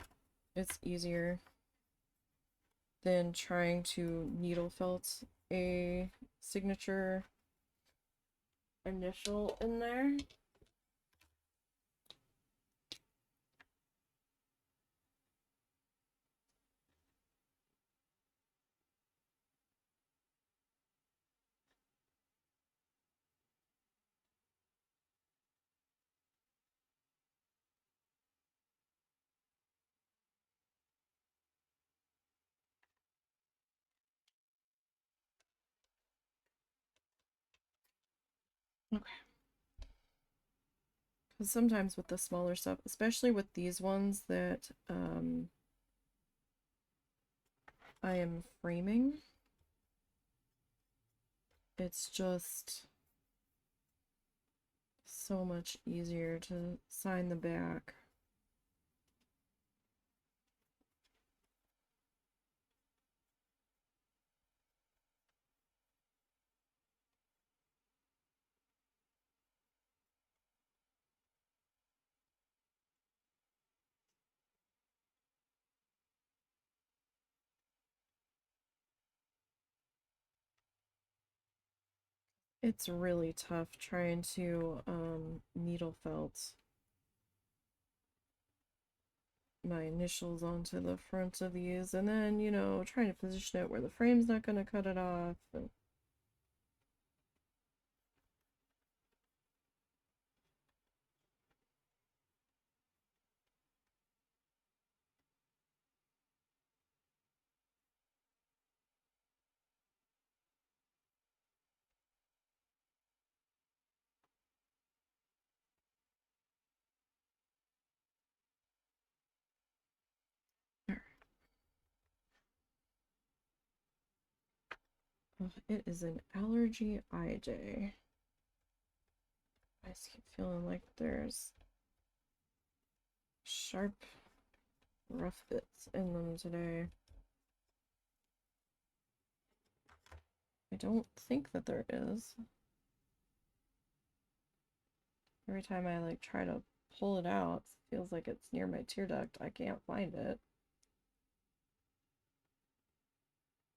it's easier than trying to needle felt a signature initial in there. Okay. Because sometimes with the smaller stuff, especially with these ones that I am framing, it's just so much easier to sign the back. It's really tough trying to needle felt my initials onto the front of these, and then, you know, trying to position it where the frame's not going to cut it off. And oh, it is an allergy eye day. I just keep feeling like there's sharp, rough bits in them today. I don't think that there is. Every time I like try to pull it out, it feels like it's near my tear duct. I can't find it.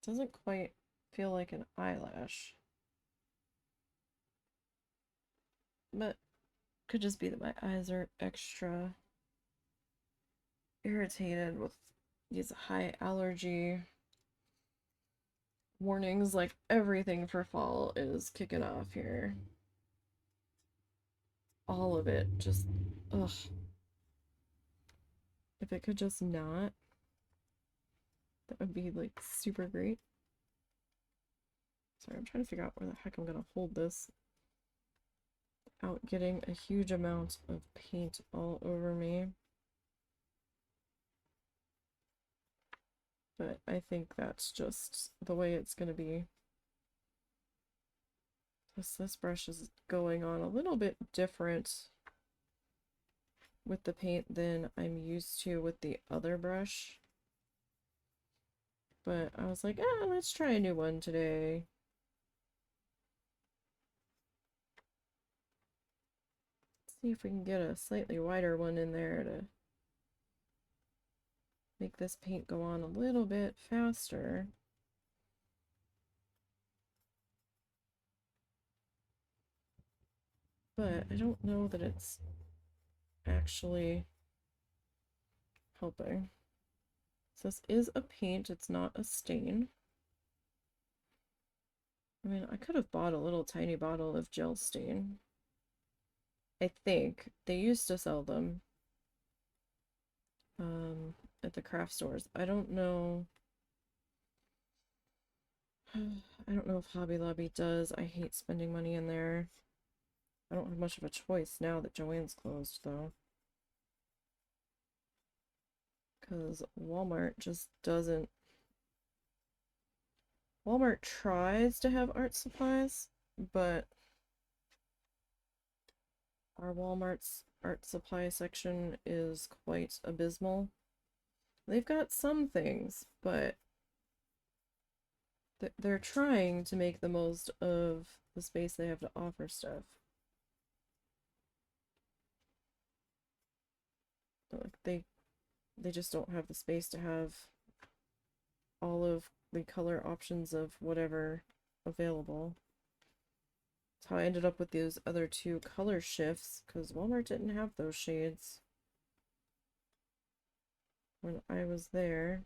It doesn't quite feel like an eyelash. But could just be that my eyes are extra irritated with these high allergy warnings. Like everything for fall is kicking off here. All of it just, ugh. If it could just not, that would be like super great. Sorry, I'm trying to figure out where the heck I'm gonna hold this without getting a huge amount of paint all over me. But I think that's just the way it's gonna be. This brush is going on a little bit different with the paint than I'm used to with the other brush. But I was like, let's try a new one today. See if we can get a slightly wider one in there to make this paint go on a little bit faster. But I don't know that it's actually helping. So this is a paint, it's not a stain. I mean, I could have bought a little tiny bottle of gel stain. I think they used to sell them at the craft stores. I don't know. I don't know if Hobby Lobby does. I hate spending money in there. I don't have much of a choice now that Joann's closed, though. Because Walmart just doesn't. Walmart tries to have art supplies, but our Walmart's art supply section is quite abysmal. They've got some things, but they're trying to make the most of the space they have to offer stuff. Like they just don't have the space to have all of the color options of whatever available. That's how I ended up with those other two color shifts, because Walmart didn't have those shades when I was there.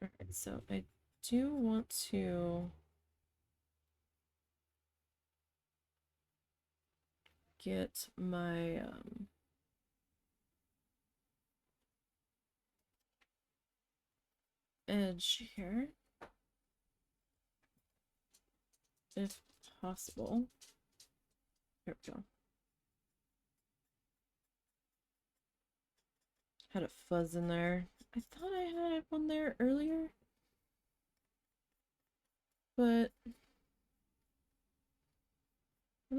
Alright, so I do want to get my edge here, if possible. There we go. Had a fuzz in there. I thought I had one there earlier, but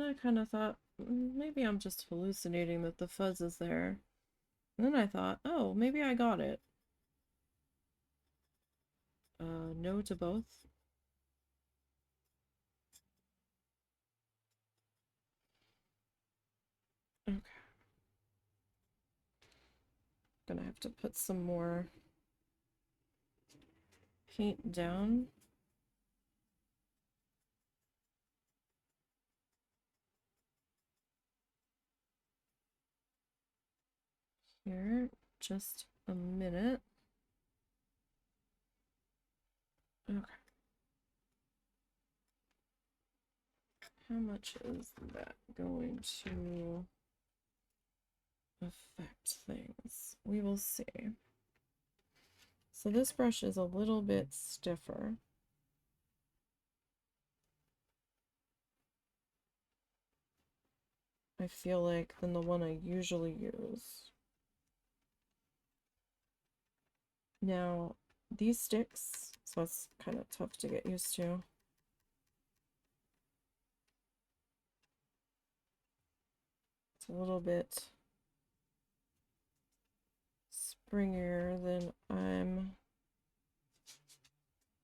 then I kind of thought, maybe I'm just hallucinating that the fuzz is there. And then I thought, oh, maybe I got it. No to both. Okay. Gonna have to put some more paint down. Here, just a minute. Okay. How much is that going to affect things? We will see. So this brush is a little bit stiffer. I feel like than the one I usually use. Now, these sticks, so it's kind of tough to get used to. It's a little bit springier than I'm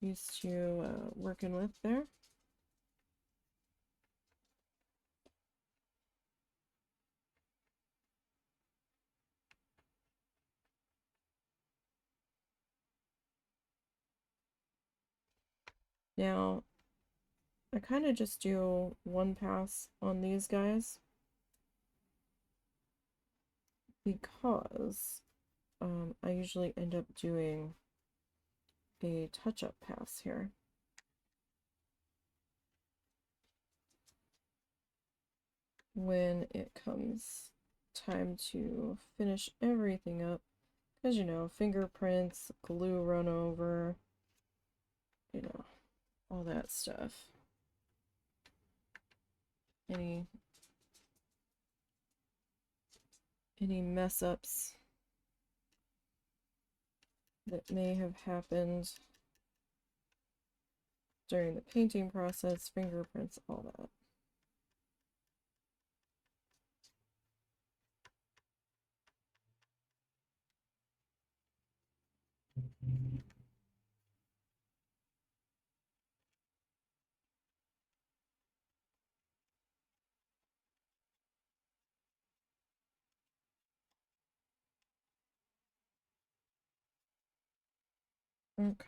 used to working with there. Now, I kind of just do one pass on these guys because I usually end up doing a touch-up pass here. When it comes time to finish everything up, because you know, fingerprints, glue run over, you know, all that stuff. Any mess ups that may have happened during the painting process, fingerprints, all that. Okay.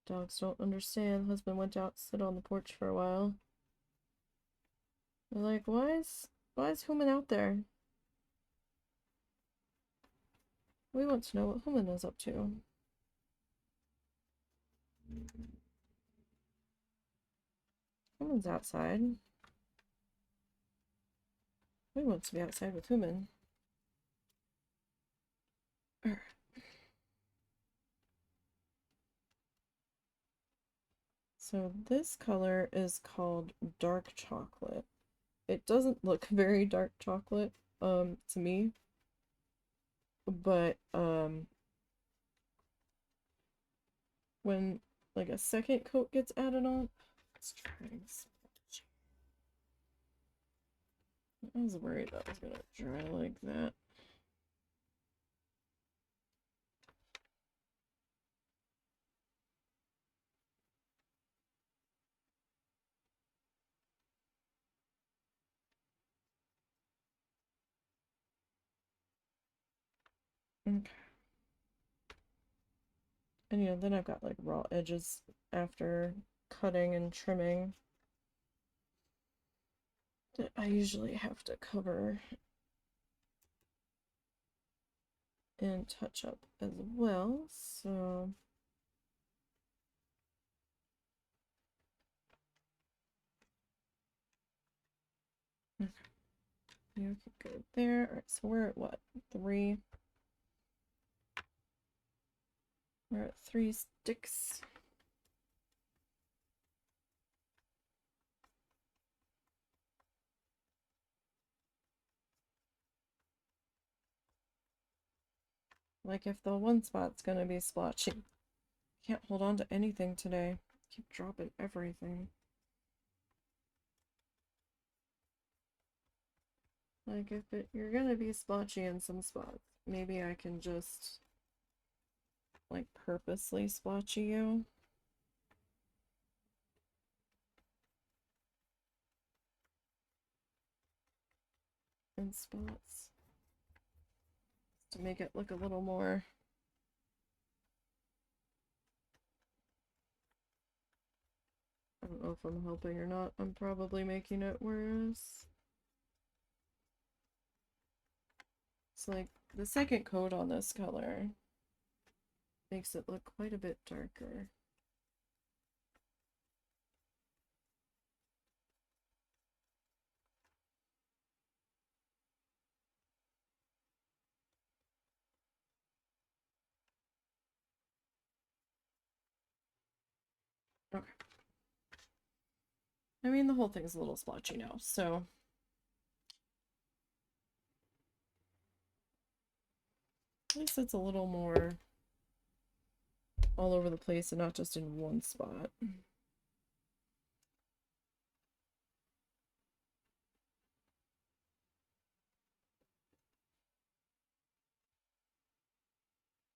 Dogs don't understand. Husband went out to sit on the porch for a while. They're like, why is Human out there? We want to know what Human is up to. Human's outside. We want to be outside with Human. Alright. So this color is called dark chocolate. It doesn't look very dark chocolate to me, but when like a second coat gets added on, let's try this. I was worried that was gonna dry like that. Okay. And you know, then I've got like raw edges after cutting and trimming that I usually have to cover and touch up as well. So okay. You can go there. All right, so we're at what? 3. We're at 3 sticks. Like if the one spot's gonna be splotchy. Can't hold on to anything today. Keep dropping everything. Like if you're gonna be splotchy in some spots, maybe I can just like purposely splotchy you. In spots. To make it look a little more. I don't know if I'm helping or not. I'm probably making it worse. It's like the second coat on this color makes it look quite a bit darker. Okay. I mean, the whole thing's a little splotchy now, so at least it's a little more all over the place and not just in one spot.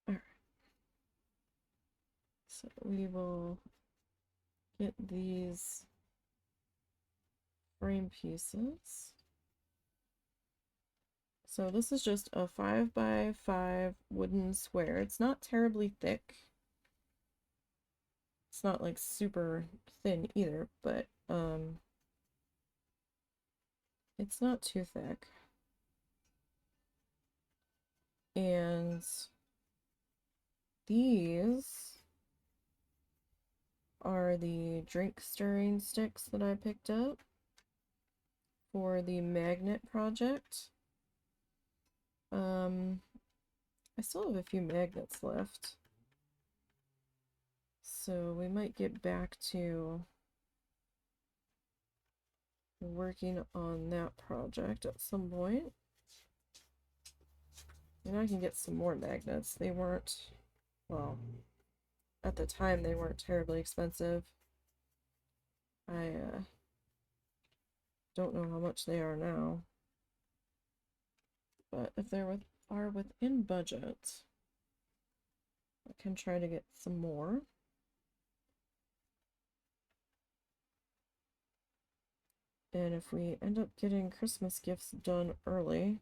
Alright. So we will get these frame pieces. So this is just a 5x5 wooden square. It's not terribly thick. It's not like super thin either, but it's not too thick. And these are the drink stirring sticks that I picked up for the magnet project. I still have a few magnets left, so we might get back to working on that project at some point. And I can get some more magnets. They weren't, well, at the time they weren't terribly expensive. I don't know how much they are now, but if they are within budget, I can try to get some more. And if we end up getting Christmas gifts done early,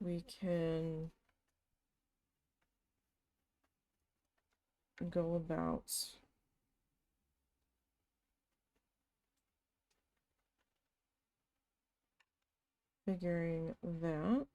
we can go about figuring that.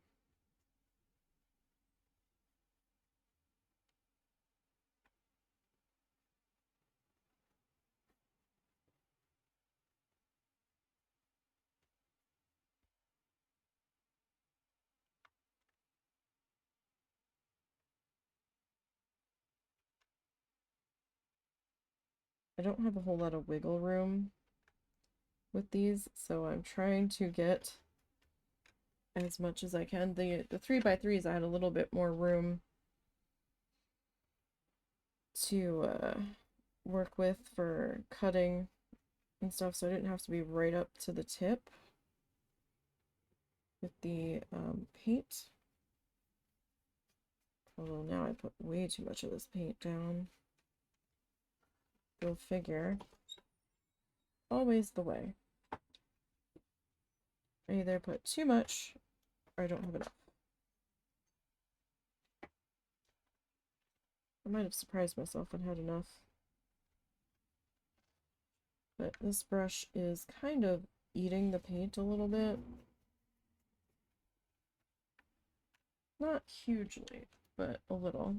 I don't have a whole lot of wiggle room with these, so I'm trying to get as much as I can. The 3x3s I had a little bit more room to work with for cutting and stuff, so I didn't have to be right up to the tip with the paint. Although now I put way too much of this paint down. Go figure. Always the way. I either put too much or I don't have enough. I might have surprised myself and had enough. But this brush is kind of eating the paint a little bit. Not hugely, but a little.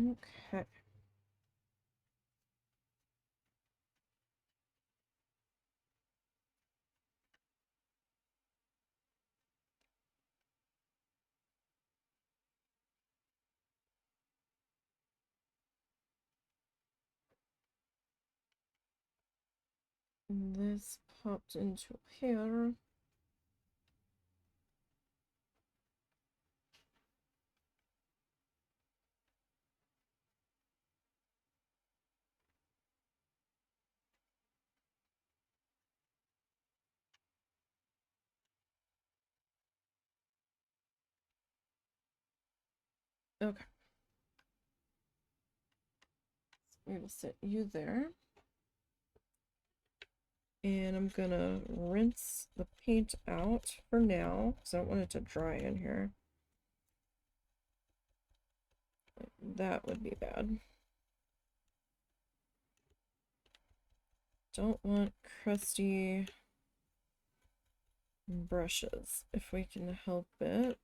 Okay. this popped into here. Okay. We will set you there. And I'm gonna rinse the paint out for now because I don't want it to dry in here. That would be bad. Don't want crusty brushes if we can help it.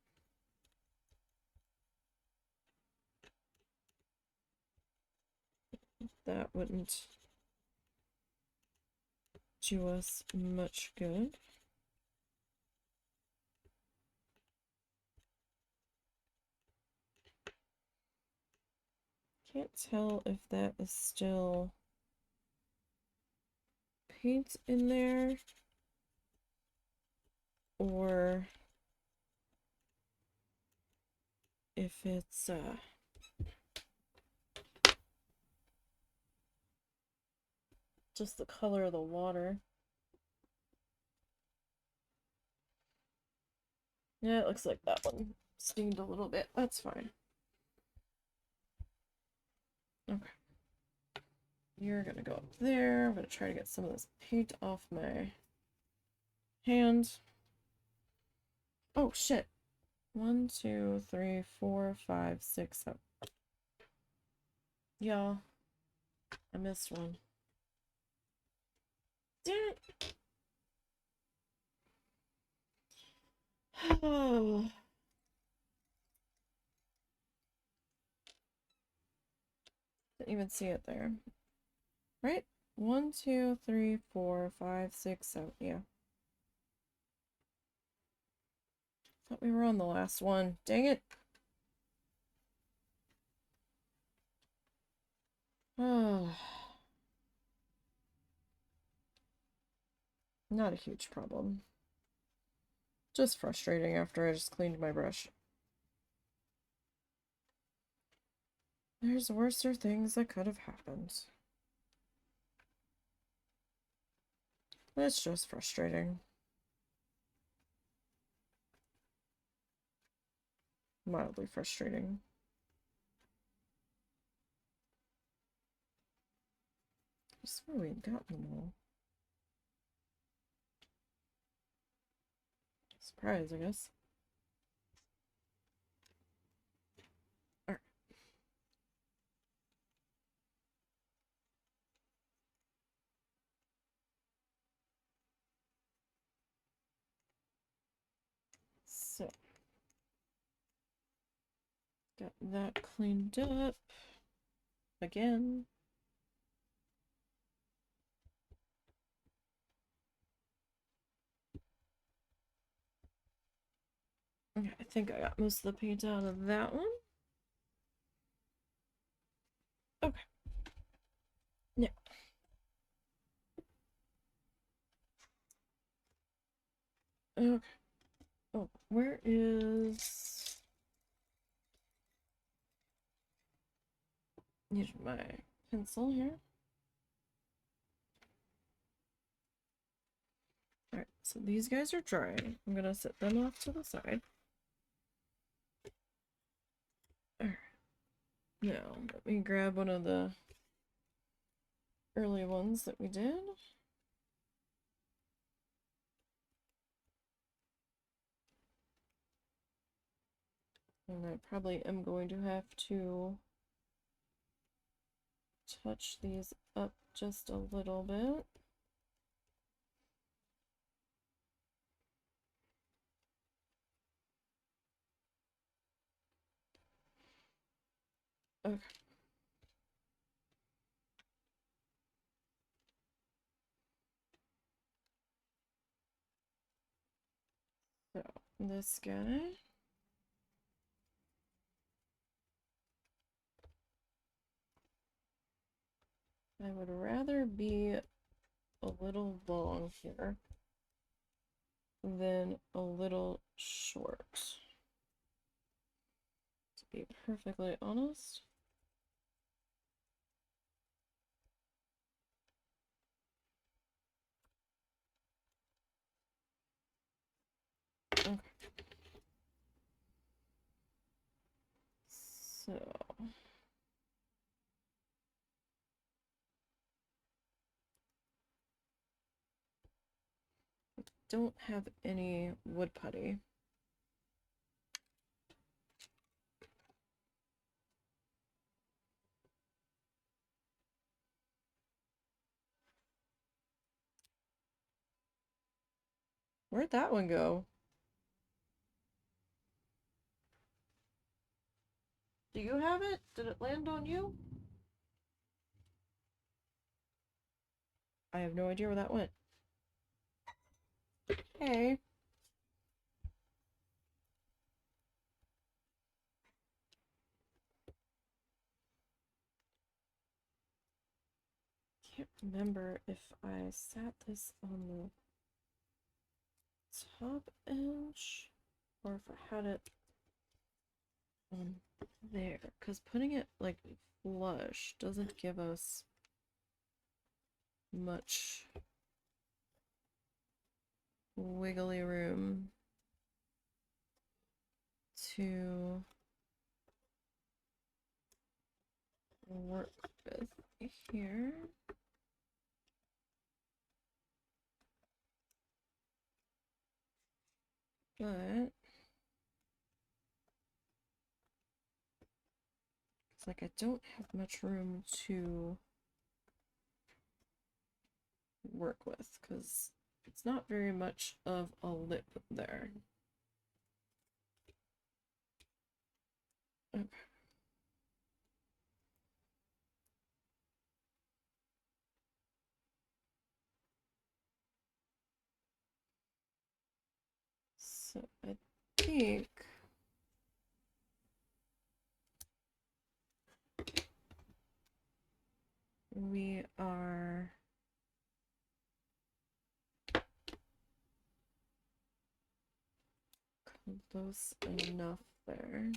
That wouldn't do us much good. Can't tell if that is still paint in there or if it's just the color of the water. Yeah, it looks like that one steamed a little bit. That's fine. Okay. You're gonna go up there. I'm gonna try to get some of this paint off my hand. Oh shit. 1, 2, 3, 4, 5, 6, 7. Y'all, I missed one. Damn it. Oh. Didn't even see it there. Right? 1, 2, 3, 4, 5, 6, 7. Yeah. Thought we were on the last one. Dang it. Oh. Not a huge problem. Just frustrating after I just cleaned my brush. There's worser things that could have happened. It's just frustrating. Mildly frustrating. I swear we had gotten them all. Surprise, I guess. Alright. So, got that cleaned up. Again. Okay, I think I got most of the paint out of that one. Okay. Now. Okay. Oh, where is... Need my pencil here. Alright, so these guys are drying. I'm gonna set them off to the side. Alright. Now, let me grab one of the early ones that we did. And I probably am going to have to touch these up just a little bit. Okay. So, this guy. I would rather be a little long here, then a little short. To be perfectly honest. Okay. So don't have any wood putty. Where'd that one go? Do you have it? Did it land on you? I have no idea where that went. Hey. Can't remember if I sat this on the top edge or if I had it on there, because putting it like flush doesn't give us much wiggly room to work with here. But it's like I don't have much room to work with because it's not very much of a lip there. Okay. So I think we are close enough there.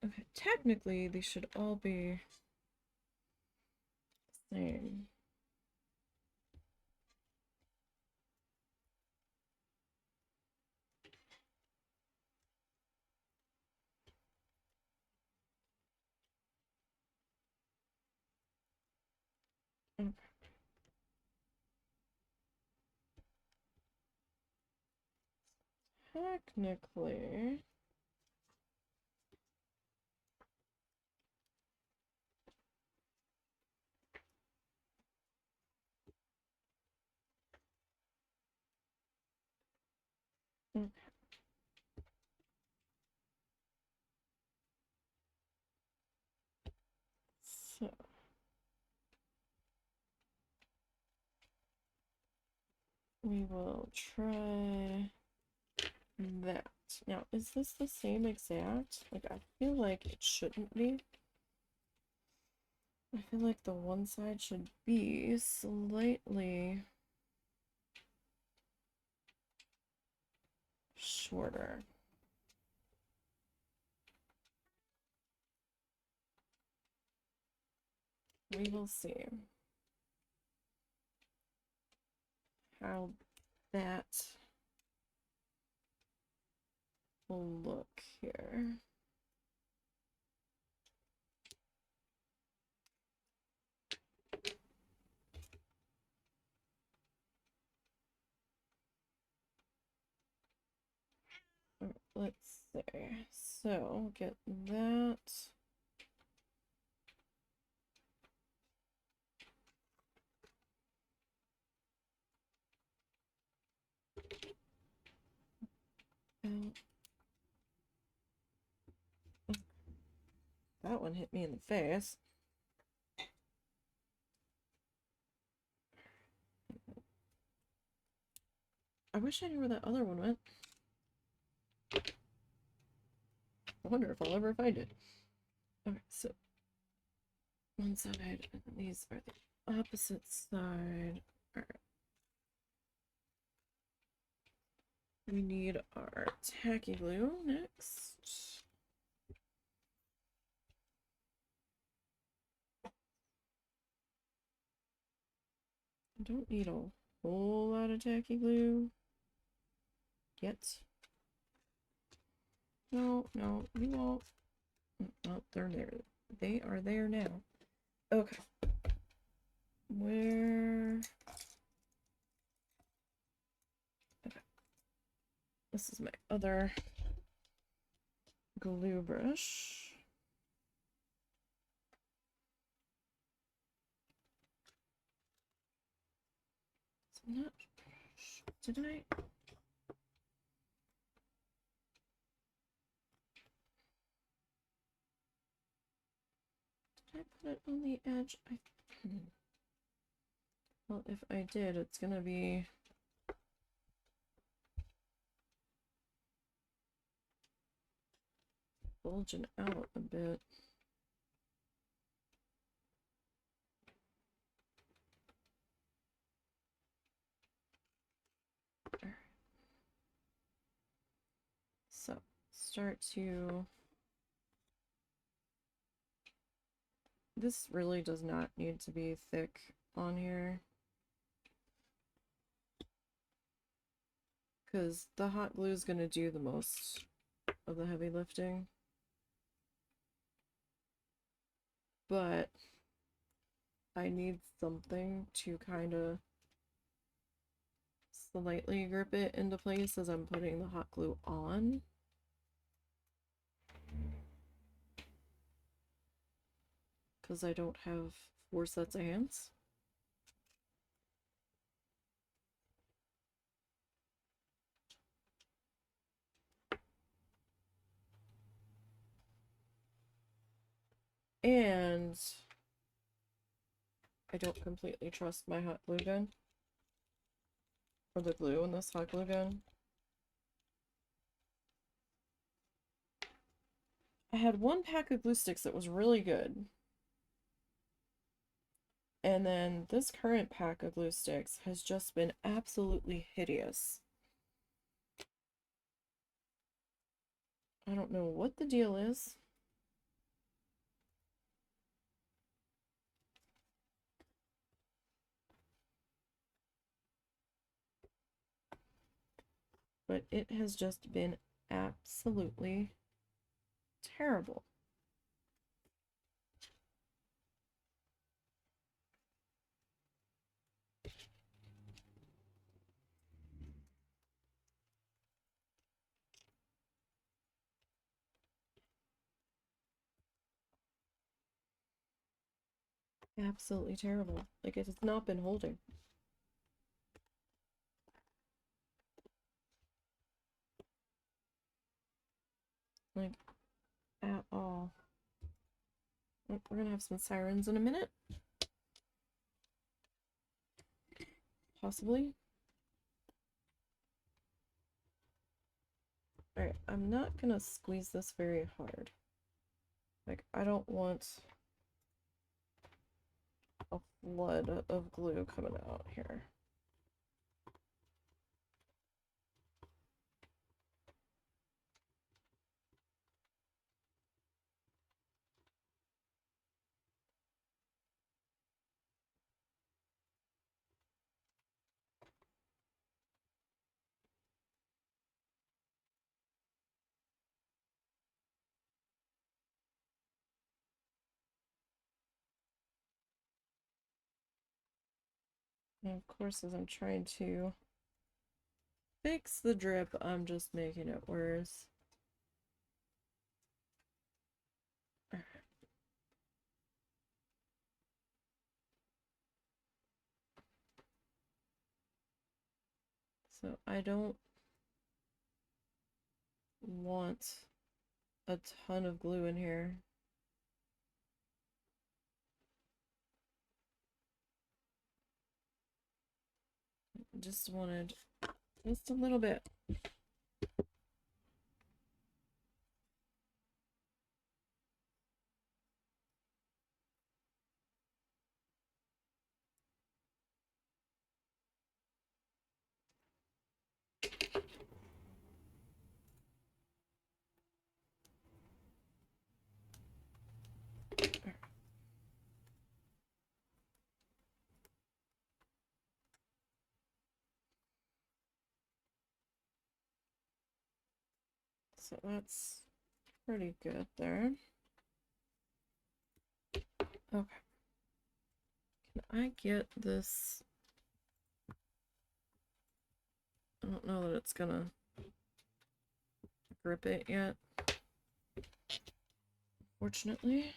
Okay, technically these should all be the same. Okay. Technically, okay. So we will try that. Now, is this the same exact? Like, I feel like it shouldn't be. I feel like the one side should be slightly shorter. We will see how that will look here. Let's see. So get that. That one hit me in the face. I wish I knew where that other one went. I wonder if I'll ever find it. Okay, so one side, and these are the opposite side. All right. We need our tacky glue next. I don't need a whole lot of tacky glue yet. No, no, you won't. Oh, they're there. They are there now. Okay. Where? Okay. This is my other glue brush. So I'm not. Did I? Did I put it on the edge? Well, if I did, it's gonna be bulging out a bit. Alright. So, start to... This really does not need to be thick on here, because the hot glue is going to do the most of the heavy lifting. But I need something to kind of slightly grip it into place as I'm putting the hot glue on. Because I don't have 4 sets of hands. And I don't completely trust my hot glue gun. Or the glue in this hot glue gun. I had one pack of glue sticks that was really good. And then this current pack of glue sticks has just been absolutely hideous. I don't know what the deal is. But it has just been absolutely terrible. Absolutely terrible. Like, it has not been holding. Like, at all. We're gonna have some sirens in a minute. Possibly. Alright, I'm not gonna squeeze this very hard. Like, I don't want a flood of glue coming out here. And of course, as I'm trying to fix the drip, I'm just making it worse. Alright. So I don't want a ton of glue in here. Just wanted just a little bit. So that's pretty good there. Okay. Can I get this? I don't know that it's gonna grip it yet, fortunately.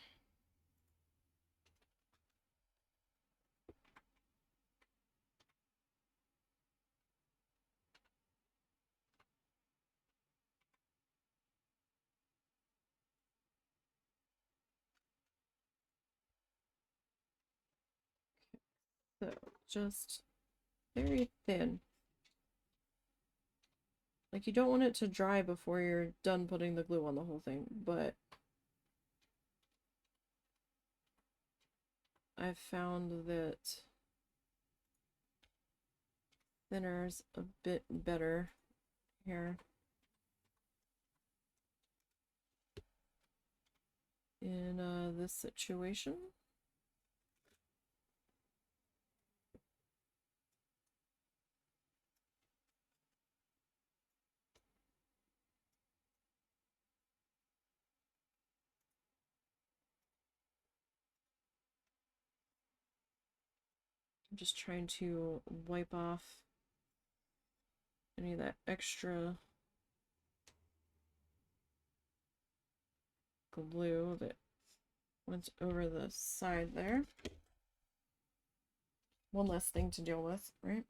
So just very thin. Like, you don't want it to dry before you're done putting the glue on the whole thing, but I've found that thinner's a bit better here in this situation. I'm just trying to wipe off any of that extra glue that went over the side there. One less thing to deal with, right?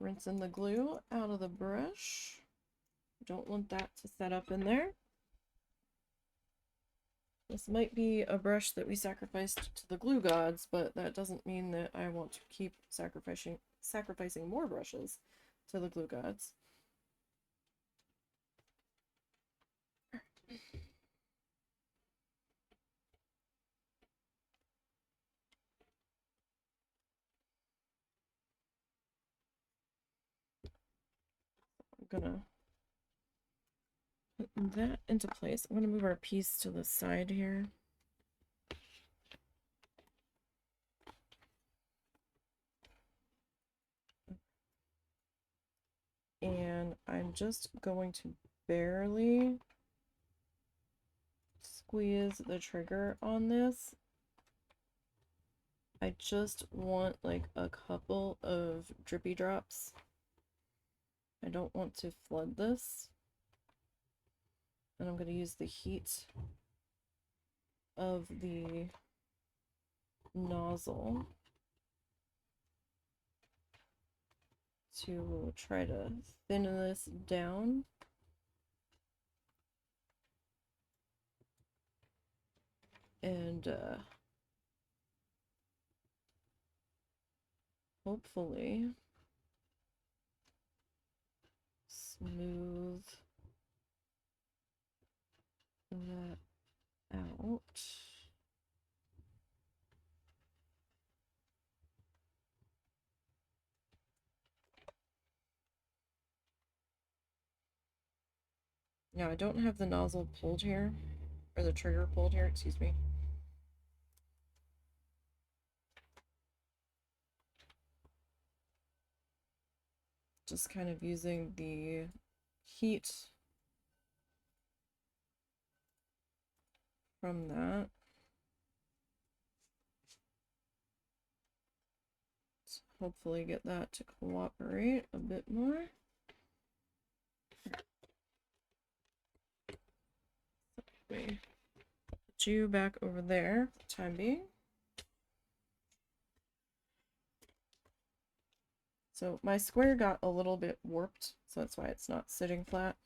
Rinsing the glue out of the brush. Don't want that to set up in there. This might be a brush that we sacrificed to the glue gods, but that doesn't mean that I want to keep sacrificing more brushes to the glue gods. I'm gonna put that into place. I'm gonna move our piece to the side here. And I'm just going to barely squeeze the trigger on this. I just want like a couple of drippy drops. I don't want to flood this. And I'm going to use the heat of the nozzle to try to thin this down. And hopefully smooth that out. Yeah, I don't have the nozzle pulled here, or the trigger pulled here, excuse me. Just kind of using the heat from that. Let's hopefully get that to cooperate a bit more. Let me put you back over there for the time being. So my square got a little bit warped, so that's why it's not sitting flat.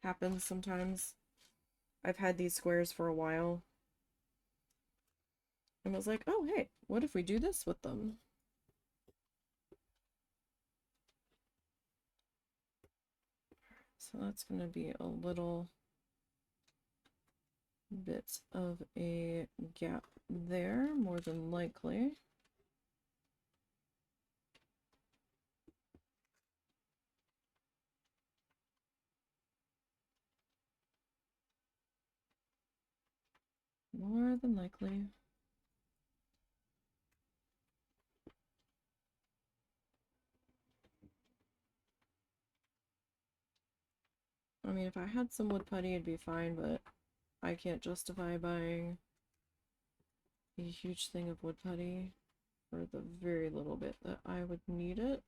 Happens sometimes. I've had these squares for a while. And I was like, oh hey, what if we do this with them? So that's going to be a little bit of a gap there, more than likely. More than likely. mean, if I had some wood putty, it'd be fine, but I can't justify buying a huge thing of wood putty for the very little bit that I would need it.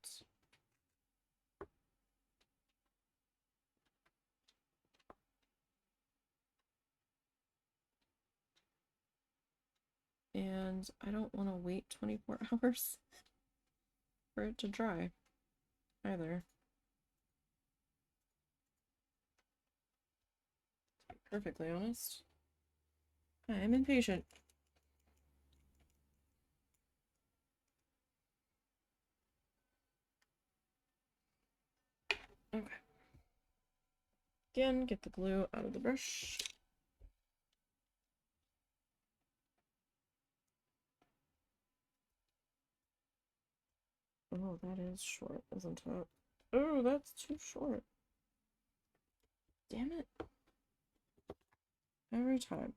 And I don't want to wait 24 hours for it to dry either. To be perfectly honest, I am impatient. Okay. Again, get the glue out of the brush. Oh, that is short, isn't it? Oh, that's too short. Damn it. Every time.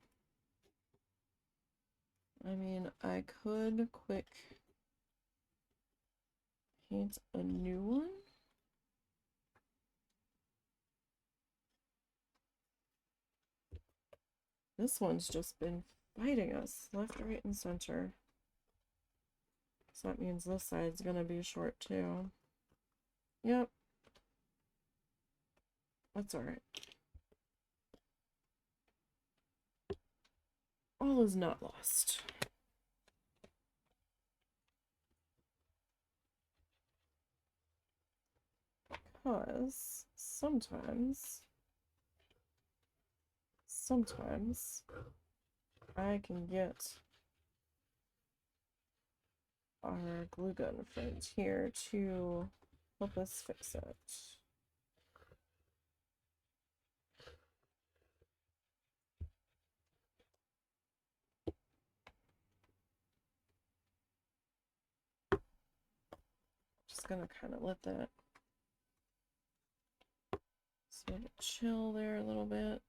I mean, I could quick paint a new one. This one's just been fighting us left, right, and center. So that means this side's gonna be short too. Yep. That's alright. All is not lost. Because sometimes I can get our glue gun friend here to help us fix it. Just gonna kind of let that sort of chill there a little bit.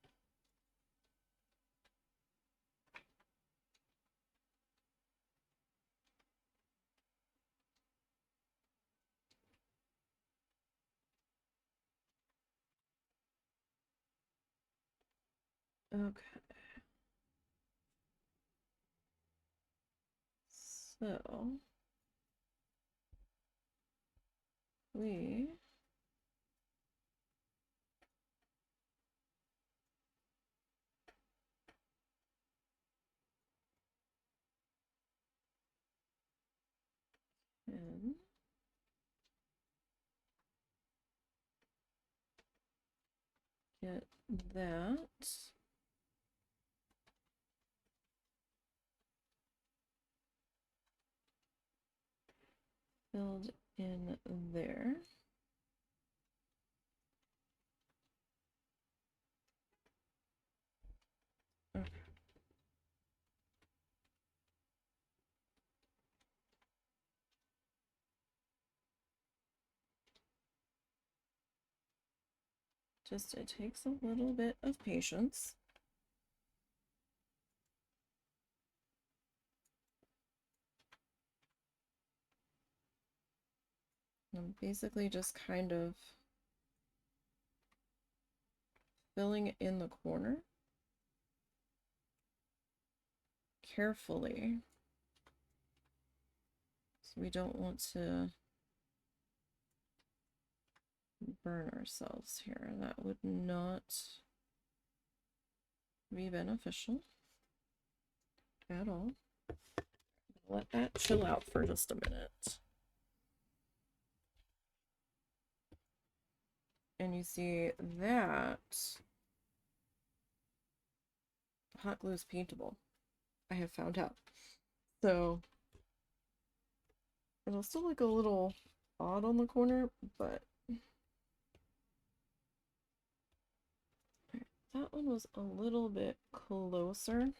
Okay. So we can get that filled in there. Okay. Just it takes a little bit of patience. I'm basically just kind of filling in the corner carefully. So we don't want to burn ourselves here. That would not be beneficial at all. Let that chill out for just a minute. And you see that hot glue is paintable, I have found out. So it'll still look a little odd on the corner, but that one was a little bit closer.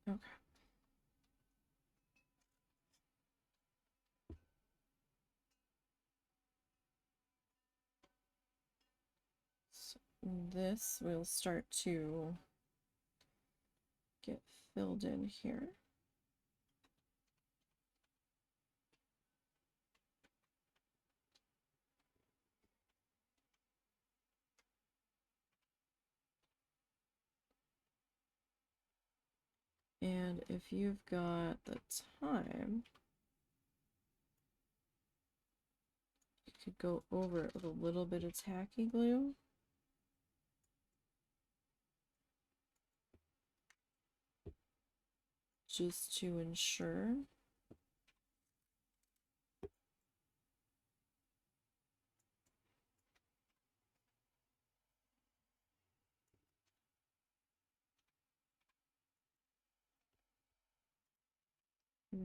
Okay. So this will start to get filled in here. And if you've got the time, you could go over it with a little bit of tacky glue. Just to ensure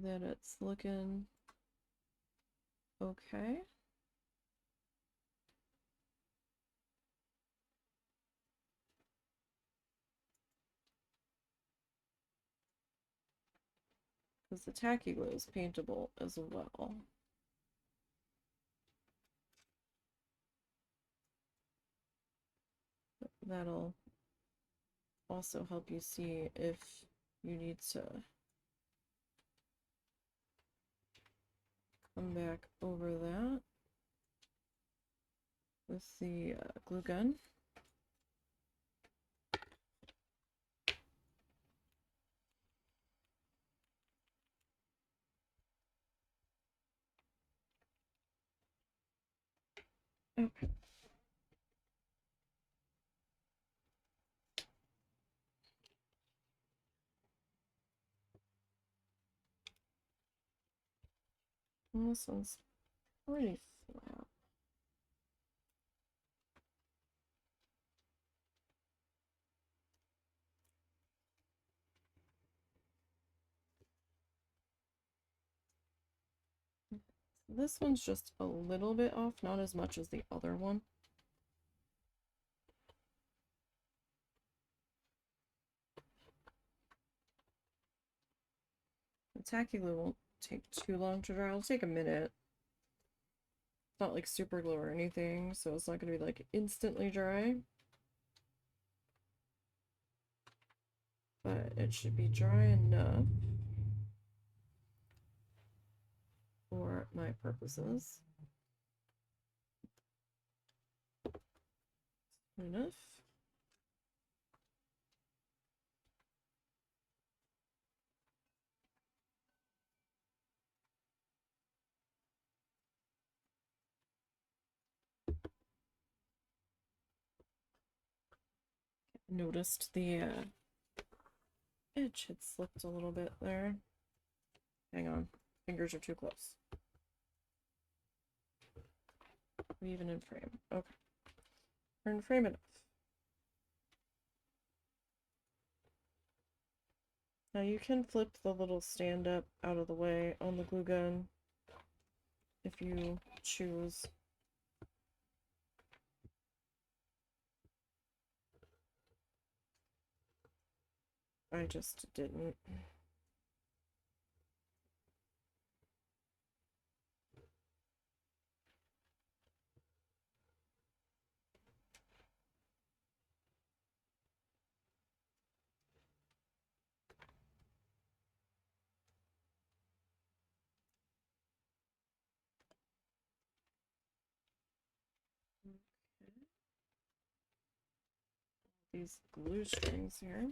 that it's looking okay. Because the tacky glue is paintable as well. But that'll also help you see if you need to come back over that with the glue gun. Okay. And this one's pretty flat. This one's just a little bit off, not as much as the other one. The tacky glue won't take too long to dry. It'll take a minute. It's not like super glue or anything, so it's not going to be like instantly dry. But it should be dry enough for my purposes. Enough. Noticed the edge had slipped a little bit there. Hang on, fingers are too close. Even in frame. Okay. We're in frame enough. Now you can flip the little stand up out of the way on the glue gun if you choose. I just didn't. Okay. These glue strings here.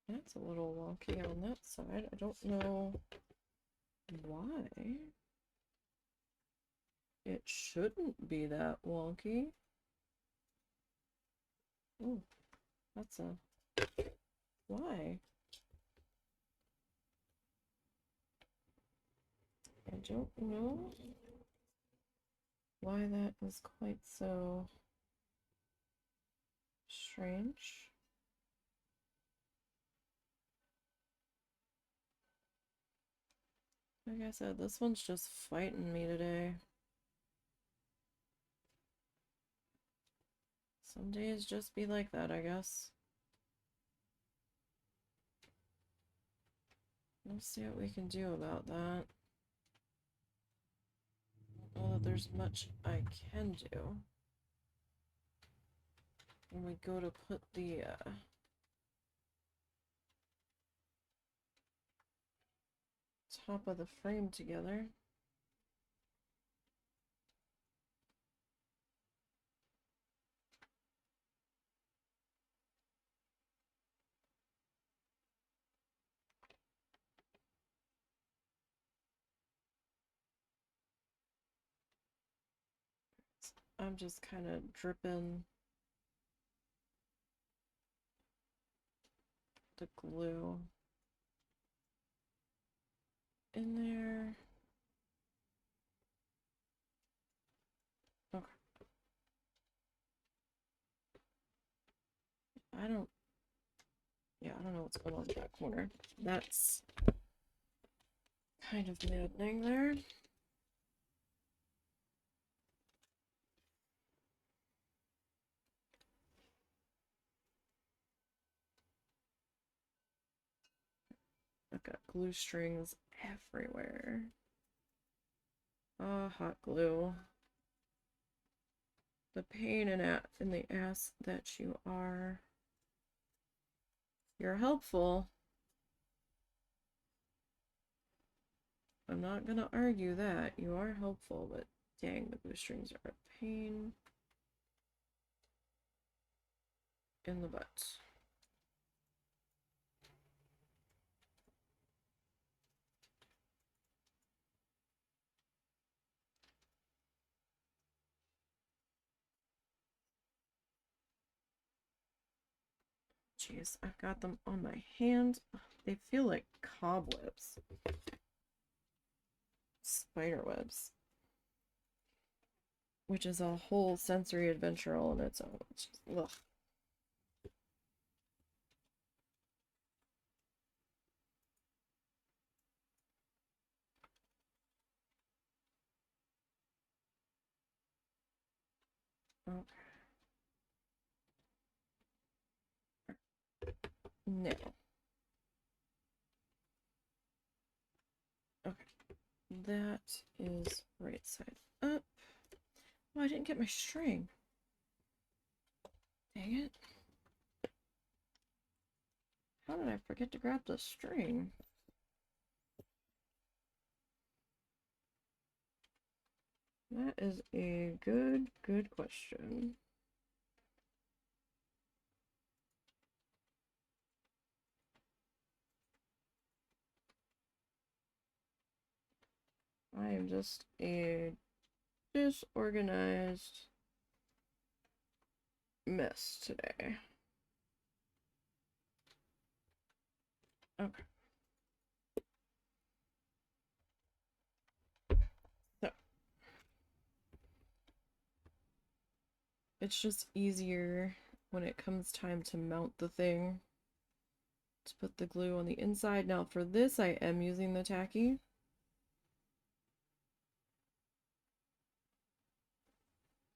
That's a little wonky on that side. I don't know why. It shouldn't be that wonky. Oh, that's a... Why? I don't know why that is quite so strange. Like I said, this one's just fighting me today. Some days just be like that, I guess. Let's see what we can do about that. I don't know that there's much I can do. When we go to put the top of the frame together. I'm just kind of dripping the glue in there. Okay. I don't know what's going on in that corner. That's kind of maddening there. I've got glue strings everywhere. Oh, hot glue. The pain in the ass that you are. You're helpful. I'm not gonna argue that. You are helpful, but dang, the glue strings are a pain in the butt. Jeez, I've got them on my hand. They feel like cobwebs. Spider webs. Which is a whole sensory adventure all on its own. It's just, ugh. Okay. No. Okay. That is right side up. Oh, I didn't get my string. Dang it. How did I forget to grab the string? That is a good question. I am just a disorganized mess today. Okay. So it's just easier when it comes time to mount the thing to put the glue on the inside. Now for this I am using the tacky.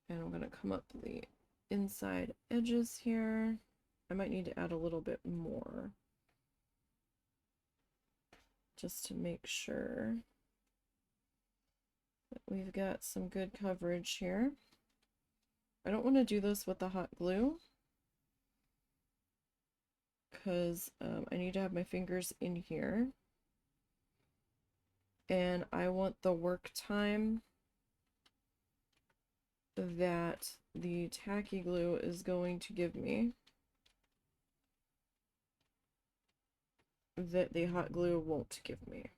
And I'm gonna come up the inside edges here. I might need to add a little bit more just to make sure that we've got some good coverage here. I don't want to do this with the hot glue because I need to have my fingers in here, and I want the work time that the tacky glue is going to give me that the hot glue won't give me.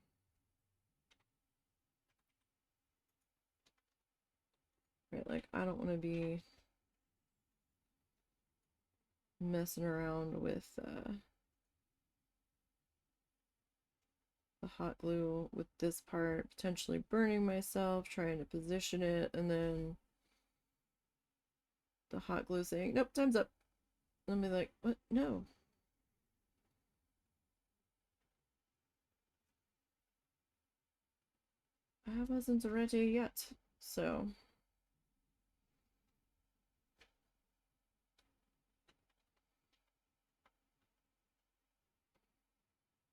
Right, like I don't want to be messing around with the hot glue with this part, potentially burning myself, trying to position it, and then the hot glue saying, nope, time's up. And I'll be like, what? No. I wasn't ready yet, so.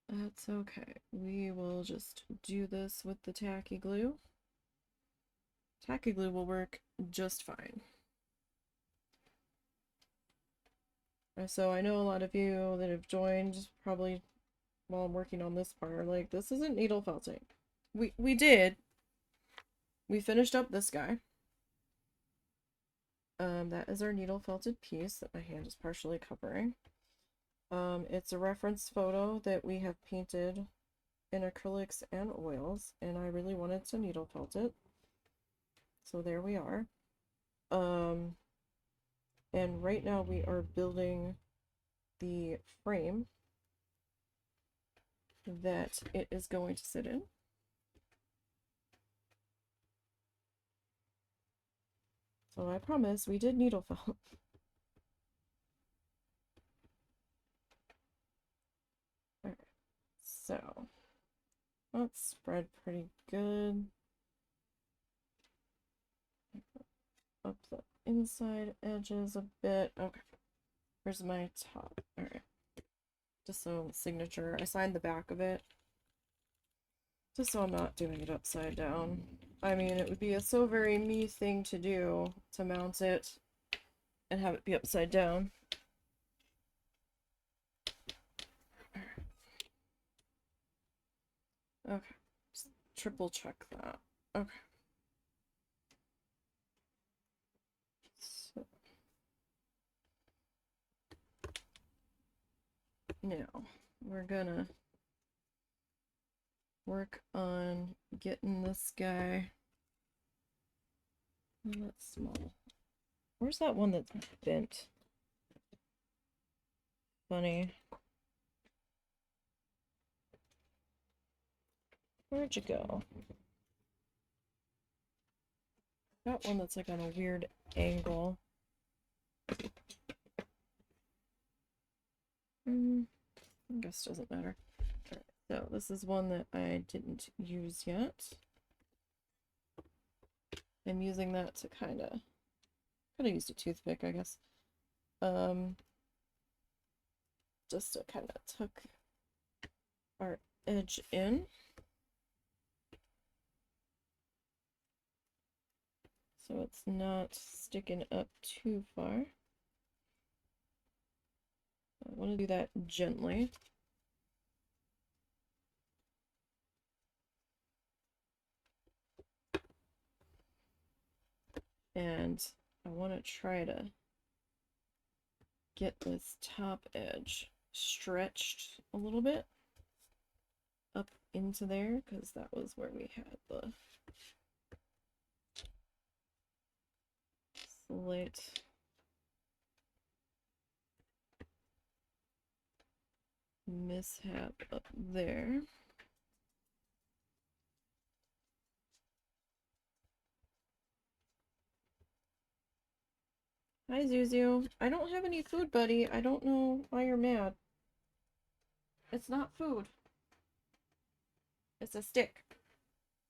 That's okay. We will just do this with the tacky glue. Tacky glue will work just fine. So I know a lot of you that have joined probably while I'm working on this part are like, this isn't needle felting. We did. We finished up this guy. That is our needle felted piece that my hand is partially covering. It's a reference photo that we have painted in acrylics and oils, and I really wanted to needle felt it. So there we are. And right now we are building the frame that it is going to sit in. So I promise we did needle felt. Alright, so that's spread pretty good. Up the inside edges a bit. Okay. Where's my top? Alright. Just so signature. I signed the back of it. Just so I'm not doing it upside down. I mean, it would be a so very me thing to do to mount it and have it be upside down. Okay. Just triple check that. Okay. So now we're gonna work on getting this guy that's small. Where's that one that's bent? Funny. Where'd you go? That one that's like on a weird angle. I guess it doesn't matter. Alright, so this is one that I didn't use yet. I'm using that to kind of used a toothpick, I guess. Just to kind of tuck our edge in. So it's not sticking up too far. I want to do that gently. And I want to try to get this top edge stretched a little bit up into there, because that was where we had the slight mishap up there. Hi, Zuzu. I don't have any food, buddy. I don't know why you're mad. It's not food. It's a stick.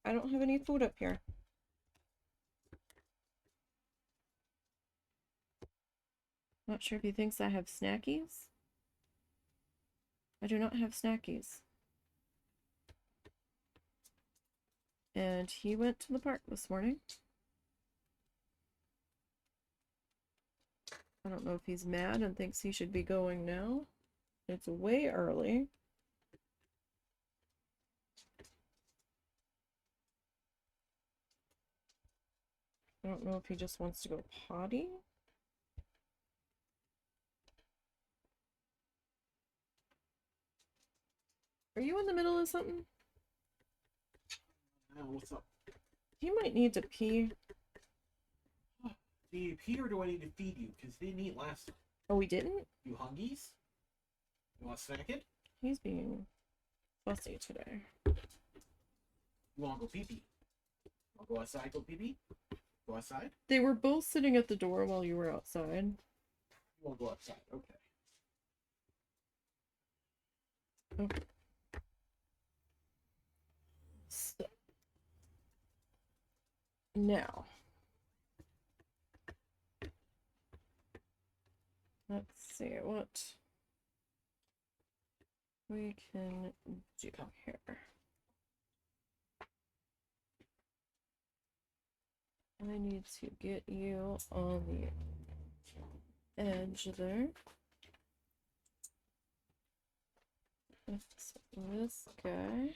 I don't have any food up here. Not sure if he thinks I have snackies. I do not have snackies. And he went to the park this morning. I don't know if he's mad and thinks he should be going now. It's way early. I don't know if he just wants to go potty. Are you in the middle of something? What's up? He might need to pee. Do you pee or do I need to feed you? Because you didn't eat last time. Oh, we didn't? You hungies? You want to snack it? He's being fussy today. You want to go pee-pee? Want to go outside, go pee-pee? Go outside? They were both sitting at the door while you were outside. You want to go outside? Okay. Okay. So, now, let's see what we can do here. I need to get you on the edge there. This guy.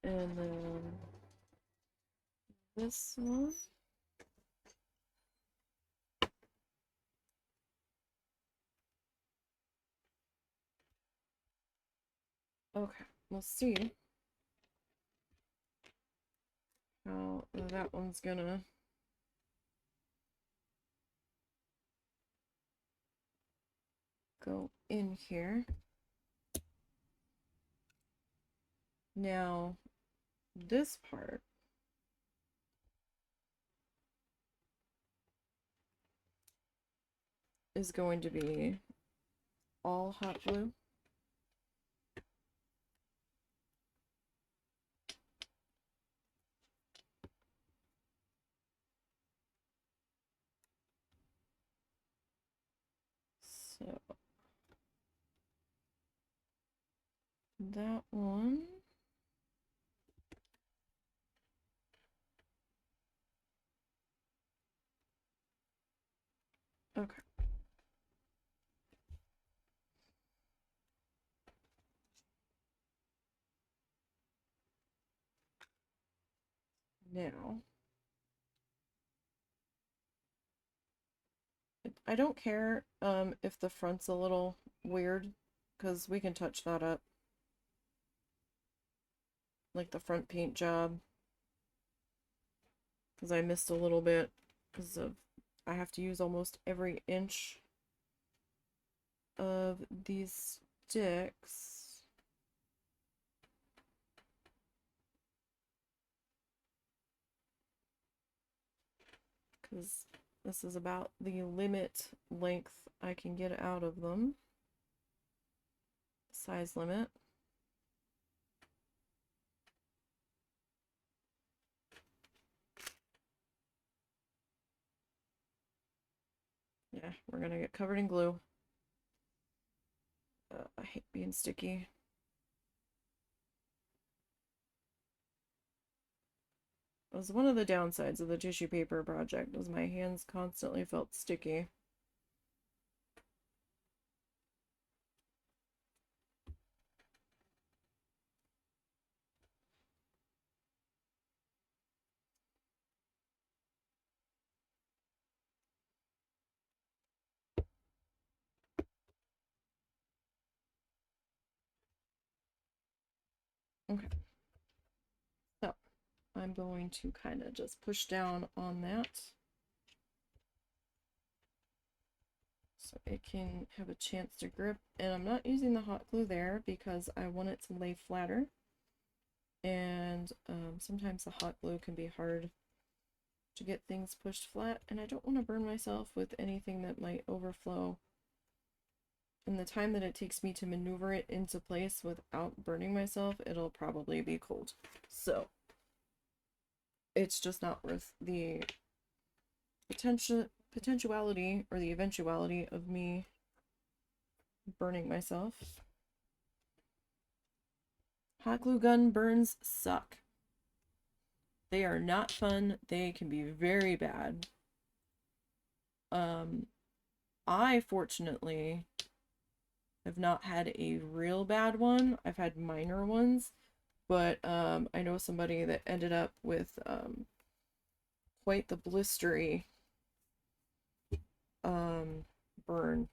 And then this one. Okay, we'll see how that one's gonna go in here. Now, this part is going to be all hot glue. So that one. Okay. Now, I don't care if the front's a little weird, because we can touch that up. Like the front paint job. Because I missed a little bit because of I have to use almost every inch of these sticks. Because this is about the limit length I can get out of them. Size limit. Yeah, we're gonna get covered in glue. I hate being sticky. It was one of the downsides of the tissue paper project, was my hands constantly felt sticky. Okay. So I'm going to kind of just push down on that so it can have a chance to grip. And I'm not using the hot glue there because I want it to lay flatter. And sometimes the hot glue can be hard to get things pushed flat, and I don't want to burn myself with anything that might overflow. And the time that it takes me to maneuver it into place without burning myself, it'll probably be cold. So it's just not worth the potentiality or the eventuality of me burning myself. Hot glue gun burns suck. They are not fun. They can be very bad. I fortunately have not had a real bad one. I've had minor ones, but I know somebody that ended up with quite the blistery burn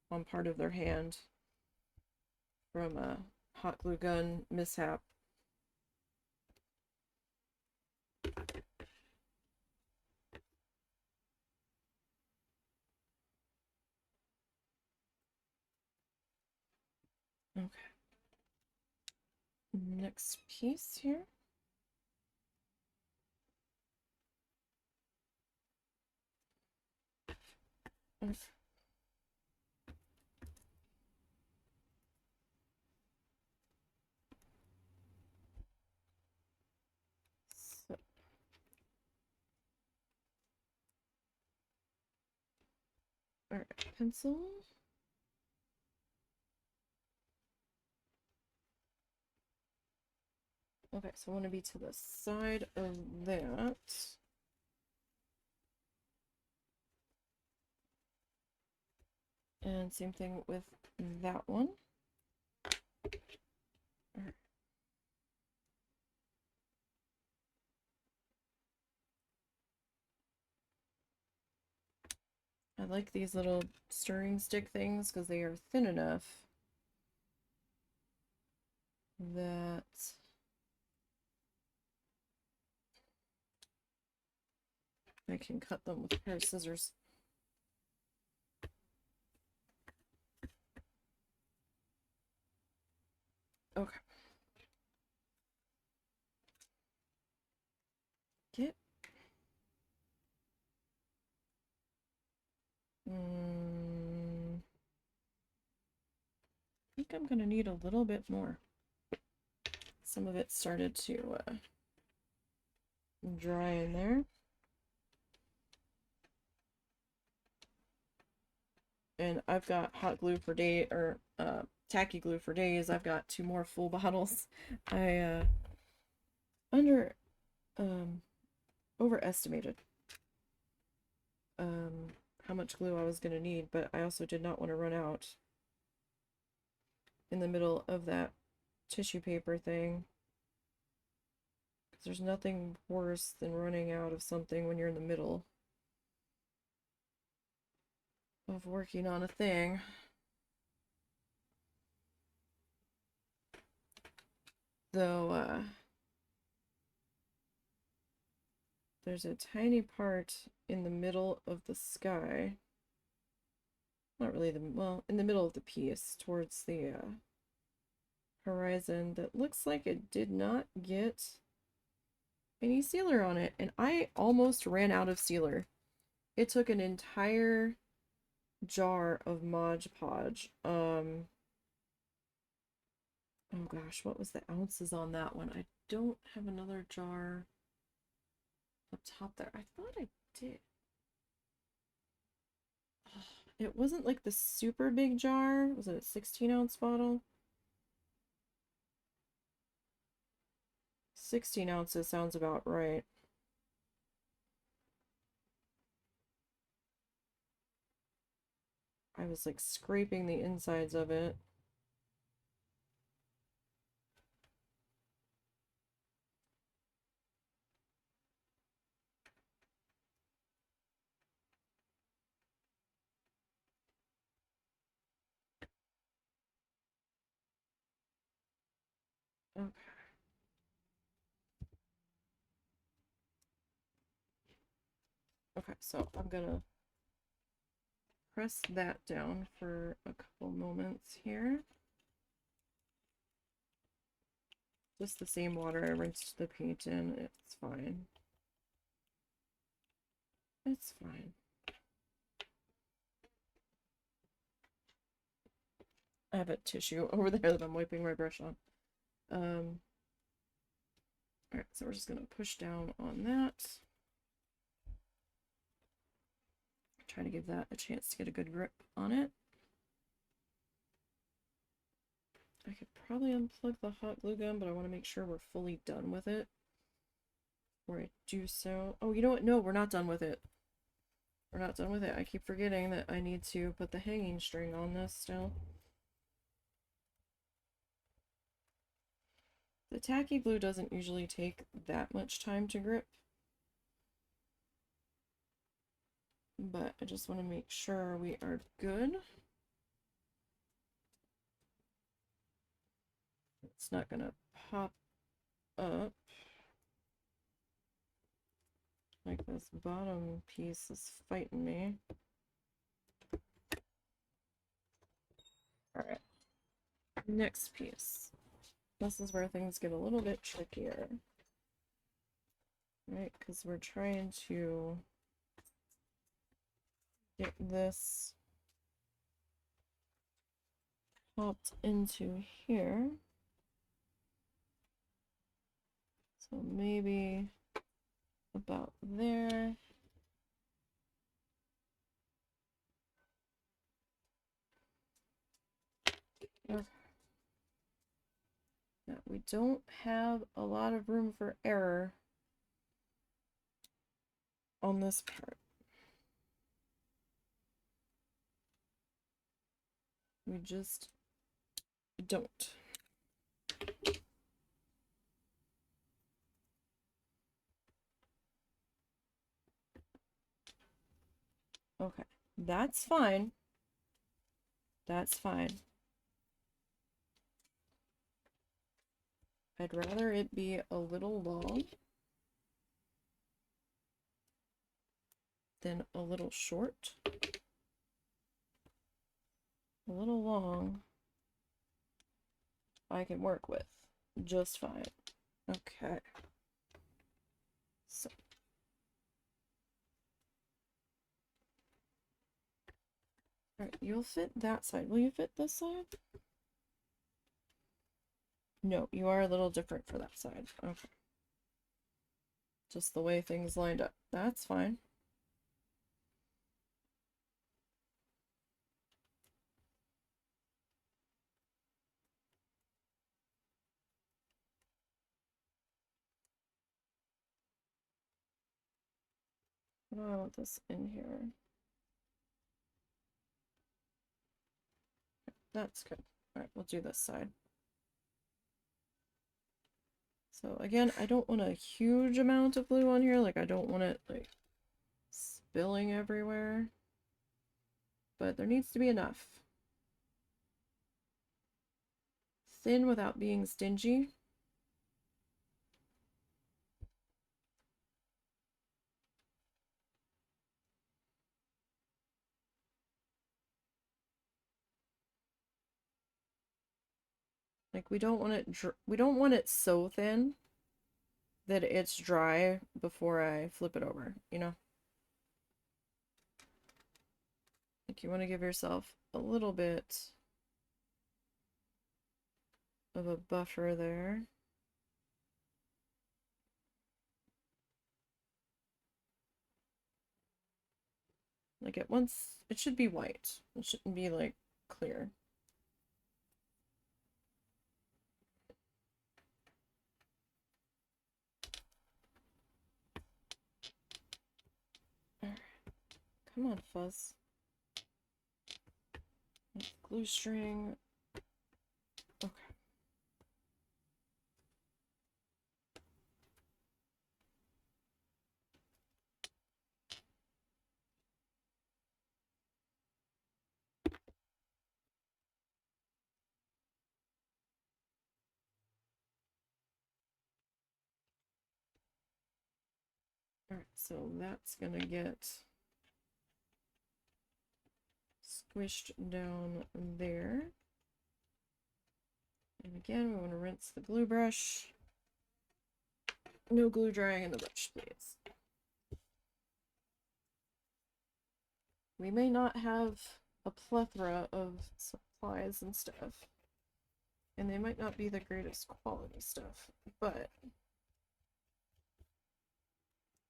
on part of their hand from a hot glue gun mishap. Okay. Next piece here. Okay. So, all right, pencil. Okay, so I want to be to the side of that. And same thing with that one. All right. I like these little stirring stick things because they are thin enough that I can cut them with a pair of scissors. Okay. Get. I think I'm gonna need a little bit more. Some of it started to dry in there. And I've got hot glue for day or tacky glue for days. I've got 2 more full bottles. I overestimated how much glue I was gonna need, but I also did not want to run out in the middle of that tissue paper thing. Because there's nothing worse than running out of something when you're in the middle of working on a thing. Though, there's a tiny part in the middle of the sky. Not really well, in the middle of the piece, towards the horizon, that looks like it did not get any sealer on it. And I almost ran out of sealer. It took an entire jar of Mod Podge. Oh gosh, what was the ounces on that one? I don't have another jar up top there. I thought I did. It wasn't like the super big jar. Was it a 16-ounce bottle? 16 ounces sounds about right. I was like scraping the insides of it. Okay. Okay, so I'm gonna press that down for a couple moments here. Just the same water I rinsed the paint in. It's fine. It's fine. I have a tissue over there that I'm wiping my brush on. Alright, so we're just gonna push down on that. Try to give that a chance to get a good grip on it. I could probably unplug the hot glue gun, but I want to make sure we're fully done with it before I do so. Oh, you know what? No, we're not done with it. We're not done with it. I keep forgetting that I need to put the hanging string on this still. The tacky glue doesn't usually take that much time to grip, but I just want to make sure we are good. It's not gonna pop up. Like this bottom piece is fighting me. Alright. Next piece. This is where things get a little bit trickier. Right, because we're trying to get this popped into here. So maybe about there. Okay. Now, we don't have a lot of room for error on this part. We just don't. Okay, that's fine. That's fine. I'd rather it be a little long. then a little short, a little long, I can work with just fine. Okay. So. Alright, you'll fit that side. Will you fit this side? No, you are a little different for that side. Okay. Just the way things lined up. That's fine. What do I want this in here? That's good. Alright, we'll do this side. So again, I don't want a huge amount of glue on here. Like, I don't want it, like, spilling everywhere. But there needs to be enough. Thin without being stingy. Like, we don't want it so thin that it's dry before I flip it over, you know? Like, you want to give yourself a little bit of a buffer there. Like, it should be white. It shouldn't be, like, clear. Alright. Come on, fuzz. Glue string. Okay. Alright, so that's gonna get squished down there. And again, we want to rinse the glue brush. No glue drying in the brush, please. We may not have a plethora of supplies and stuff. And they might not be the greatest quality stuff, but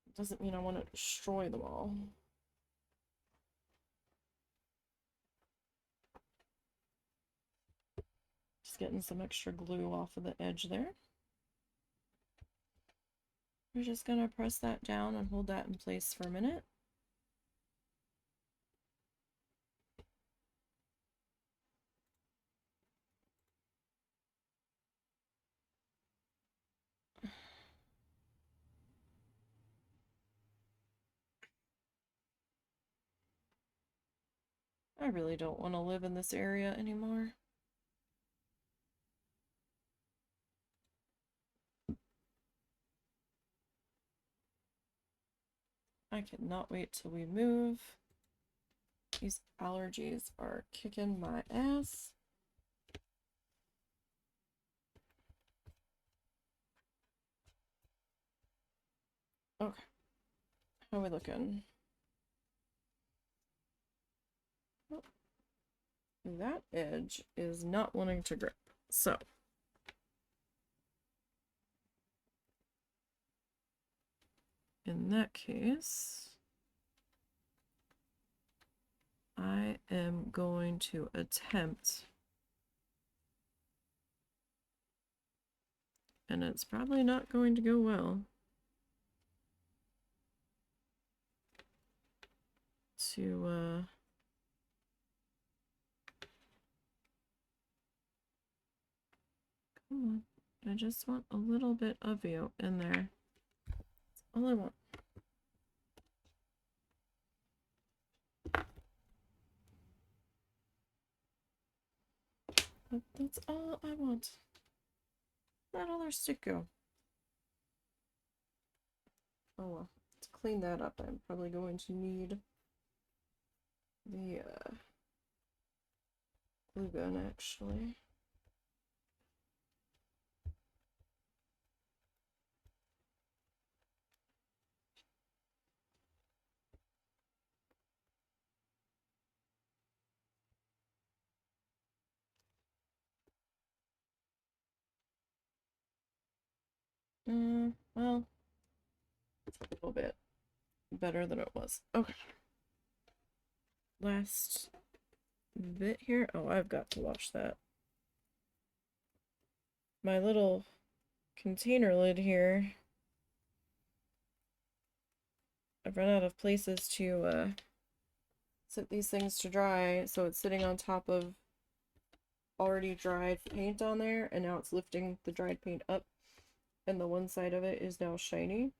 it doesn't mean I want to destroy them all. Just getting some extra glue off of the edge there. We're just going to press that down and hold that in place for a minute. I really don't want to live in this area anymore. I cannot wait till we move. These allergies are kicking my ass. Okay. How are we looking? Oh, that edge is not wanting to grip. So in that case, I am going to attempt, and it's probably not going to go well, to come on, I just want a little bit of you in there. That's all I want. That's all I want. Where'd all our stick go? Oh well, it's clean that up, I'm probably going to need the glue gun actually. Well, it's a little bit better than it was. Okay. Last bit here. Oh, I've got to wash that. My little container lid here. I've run out of places to set these things to dry, so it's sitting on top of already dried paint on there, and now it's lifting the dried paint up, and the one side of it is now shiny.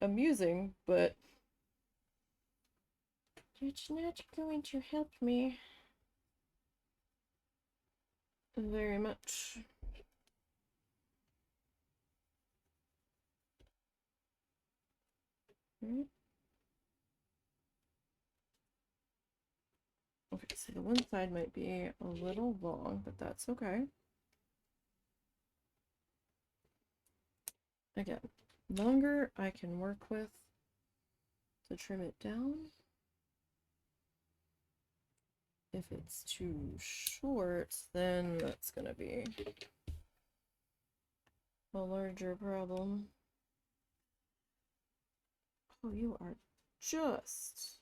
Amusing, but it's not going to help me very much. Right. Okay, so the one side might be a little long, but that's okay. Again, longer I can work with to trim it down. If it's too short, then that's gonna be a larger problem. Oh, you are just...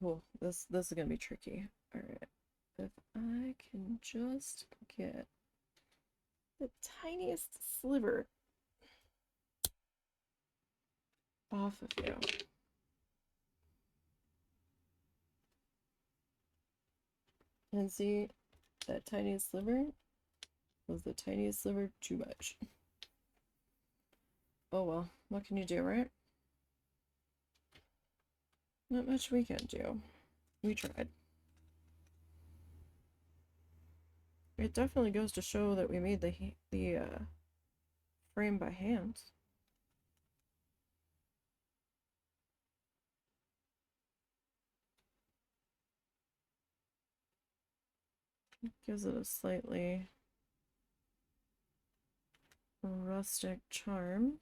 Oh, this is gonna be tricky. Alright. If I can just get the tiniest sliver off of you. And see, that tiniest sliver was the tiniest sliver too much. Oh well, what can you do, right? Not much we can do. We tried. It definitely goes to show that we made the frame by hand. It gives it a slightly rustic charm.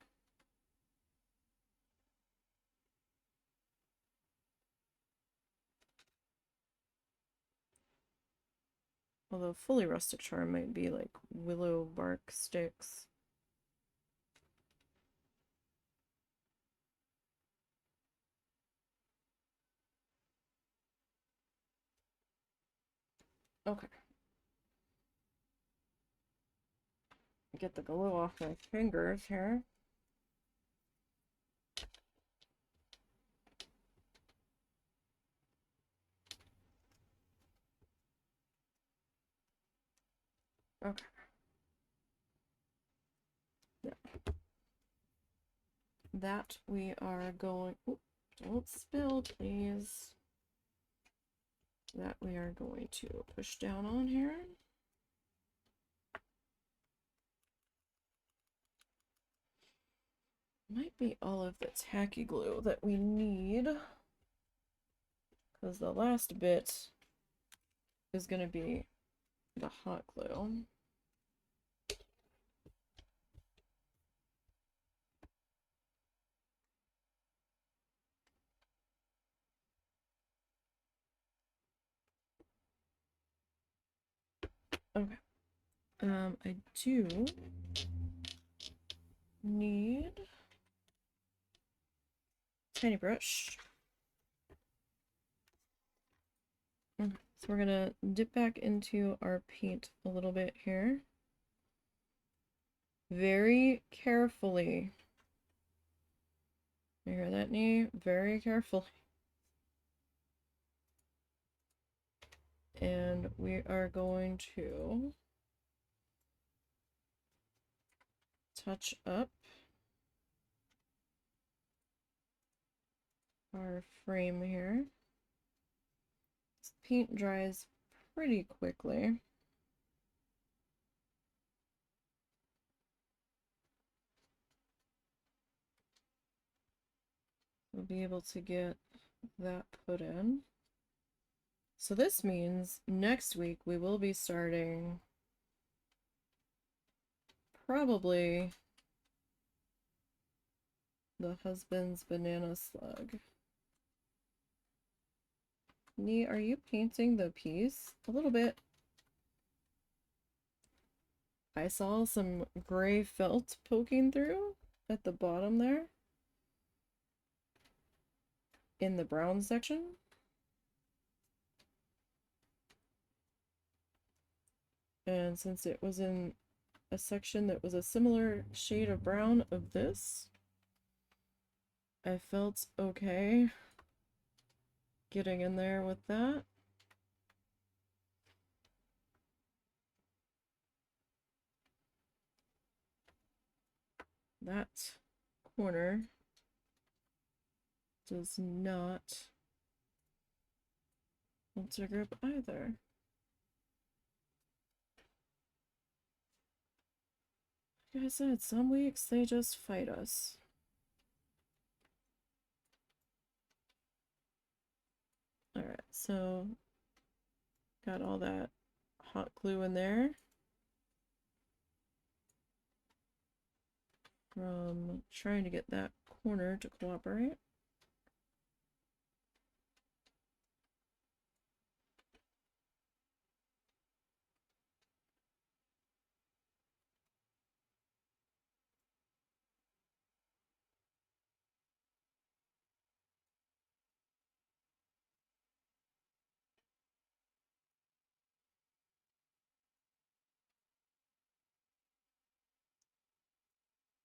Although fully rustic charm might be like willow bark sticks. Okay. Get the glue off my fingers here. Okay. Yeah. That we are going... Ooh, don't spill, please. That we are going to push down on here. Might be all of the tacky glue that we need, because the last bit is going to be the hot glue. Okay. I do need a tiny brush. Okay, so we're gonna dip back into our paint a little bit here. Very carefully. You hear that, Nee? Very carefully. And we are going to touch up our frame here. This paint dries pretty quickly. we'll be able to get that put in. So this means next week we will be starting probably the husband's banana slug. Nee, are you painting the piece? A little bit. I saw some gray felt poking through at the bottom there in the brown section. And since it was in a section that was a similar shade of brown of this, I felt okay getting in there with that. That corner does not want to grip either. Like I said, some weeks they just fight us. Alright, so got all that hot glue in there from trying to get that corner to cooperate.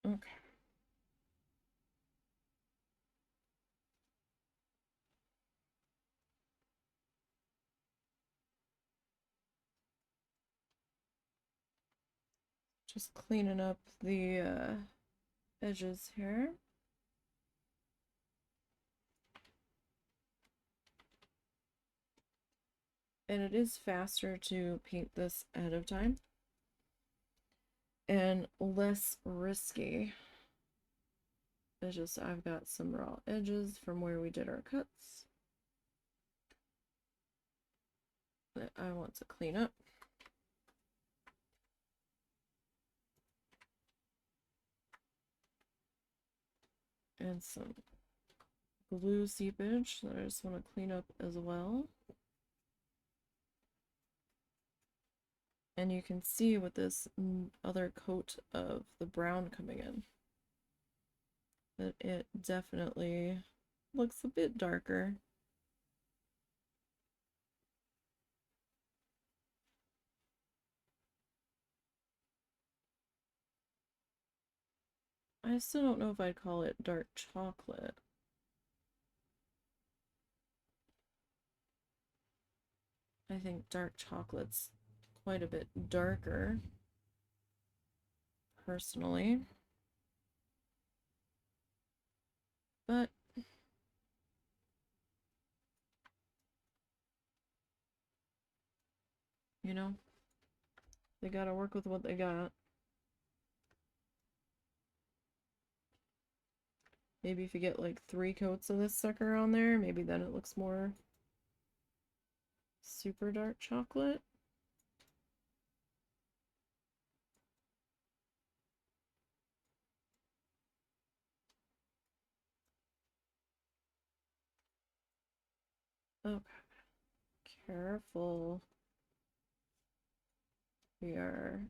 Okay. Just cleaning up the edges here. And it is faster to paint this ahead of time and less risky. It's just I've got some raw edges from where we did our cuts that I want to clean up. And some glue seepage that I just want to clean up as well. And you can see with this other coat of the brown coming in that it definitely looks a bit darker. I still don't know if I'd call it dark chocolate. I think dark chocolate's quite a bit darker, personally. But you know, they gotta work with what they got. Maybe if you get like 3 coats of this sucker on there, maybe then it looks more super dark chocolate. Okay. Careful. We are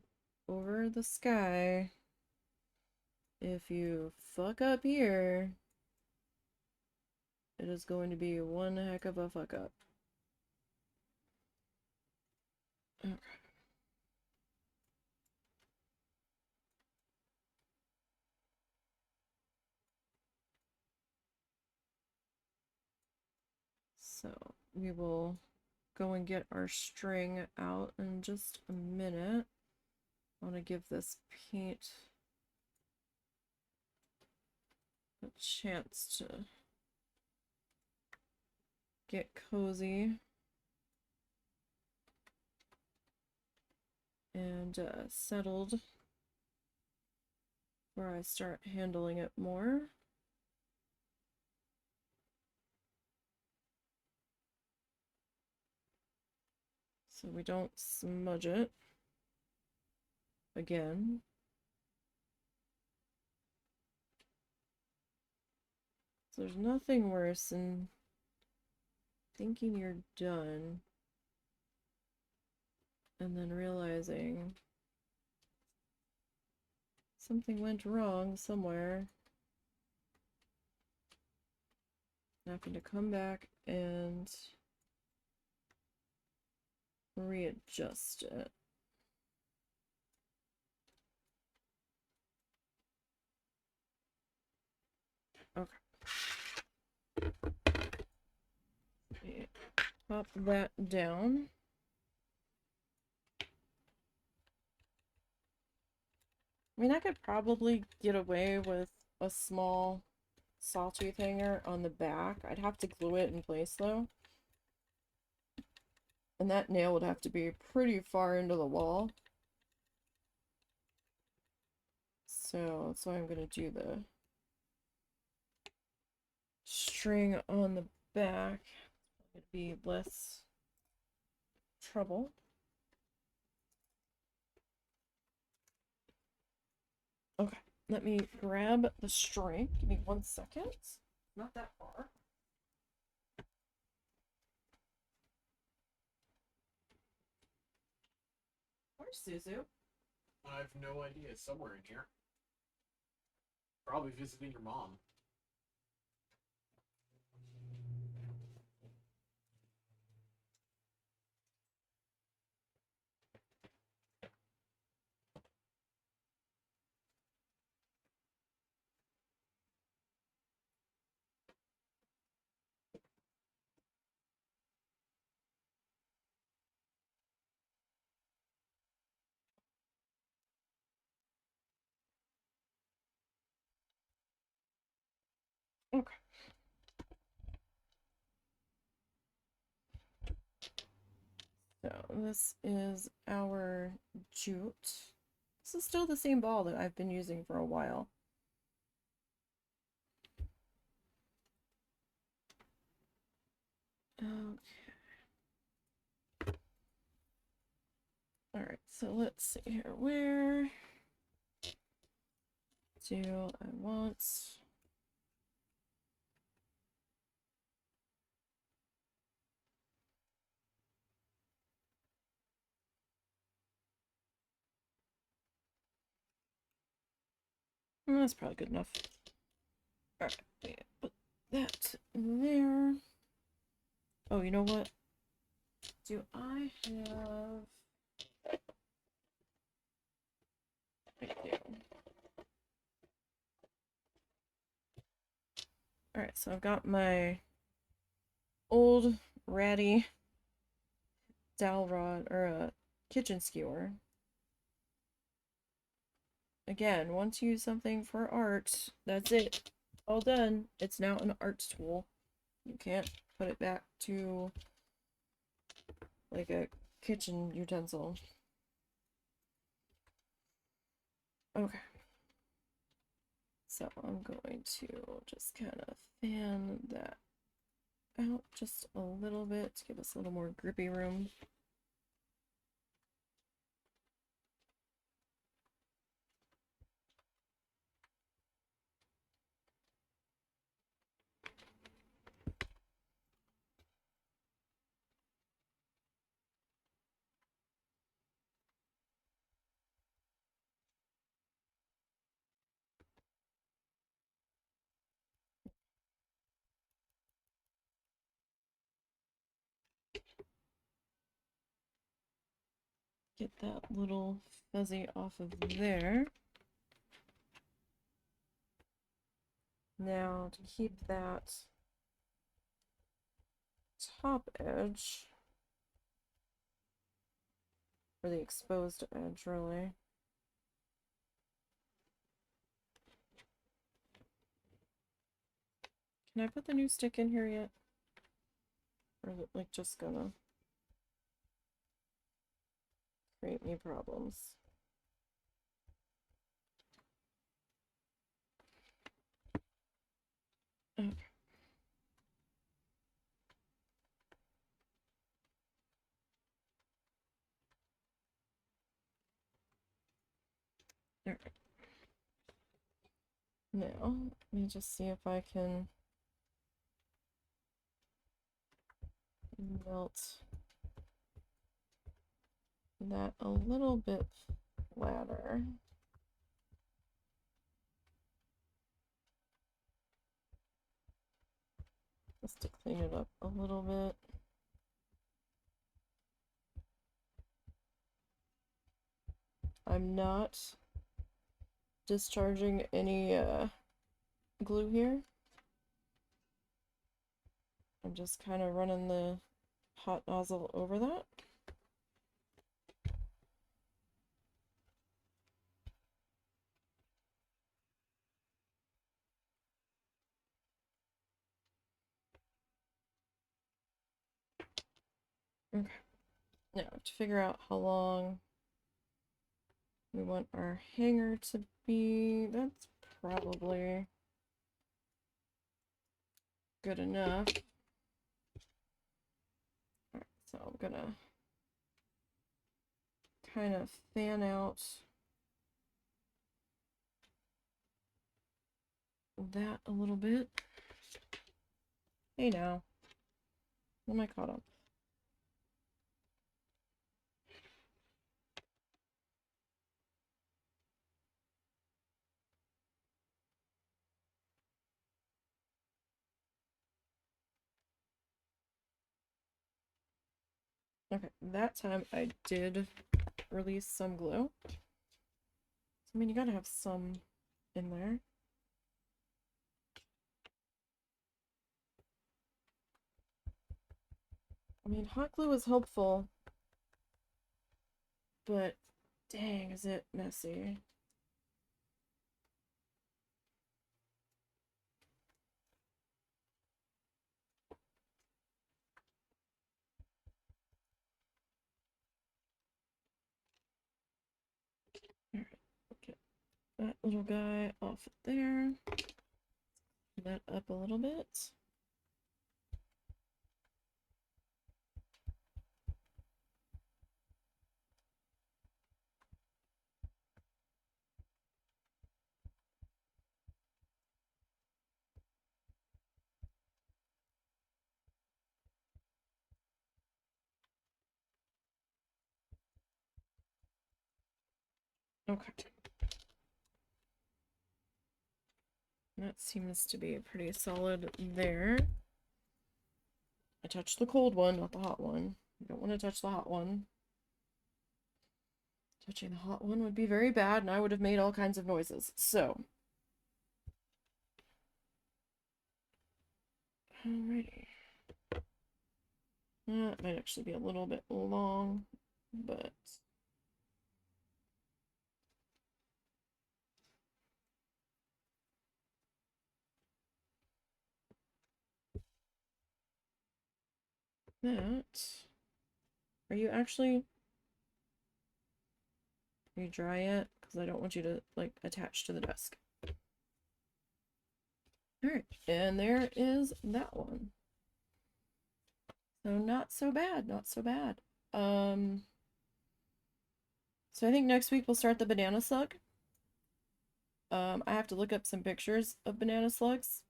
over the sky. If you fuck up here, it is going to be one heck of a fuck up. Okay. So we will go and get our string out in just a minute. I want to give this paint a chance to get cozy and settled before I start handling it more. so we don't smudge it again. So there's nothing worse than thinking you're done and then realizing something went wrong somewhere. Having to come back and readjust it. Okay. Pop that down. I mean, I could probably get away with a small sawtooth hanger on the back. I'd have to glue it in place though. And that nail would have to be pretty far into the wall. So that's why I'm going to do the string on the back. It'd be less trouble. Okay, let me grab the string. Give me 1 second. Not that far. Where's Suzu? I have no idea. It's somewhere in here. Probably visiting your mom. Okay. So this is our jute. This is still the same ball that I've been using for a while. Okay. Alright, so let's see here. Where do I want... That's probably good enough. Alright, put that there. Oh, you know what? Do I have... I do. Alright, so I've got my old ratty dowel rod, or a kitchen skewer. Again, once you use something for art, that's it. All done. It's now an art tool. You can't put it back to like a kitchen utensil. Okay. So I'm going to just kind of fan that out just a little bit to give us a little more grippy room. Get that little fuzzy off of there. Now to keep that top edge, or the exposed edge really. Can I put the new stick in here yet? Or is it like just gonna create me problems? Okay. There. Now, let me just see if I can melt that a little bit flatter. Just to clean it up a little bit. I'm not discharging any glue here. I'm just kind of running the hot nozzle over that. Okay. Now to figure out how long we want our hanger to be, that's probably good enough. Alright, so I'm gonna kind of fan out that a little bit. Hey now, what am I caught up? Okay, that time I did release some glue. I mean, you gotta have some in there. I mean, hot glue is helpful, but dang, is it messy. Alright, get that little guy off there. That up a little bit. Okay. That seems to be pretty solid there. I touched the cold one, not the hot one. You don't want to touch the hot one. Touching the hot one would be very bad, and I would have made all kinds of noises. So. Alrighty. That might actually be a little bit long, but that. Are you actually? Are you dry yet? Because I don't want you to like attach to the desk. Alright, and there is that one. So not so bad, not so bad. So I think next week we'll start the banana slug. I have to look up some pictures of banana slugs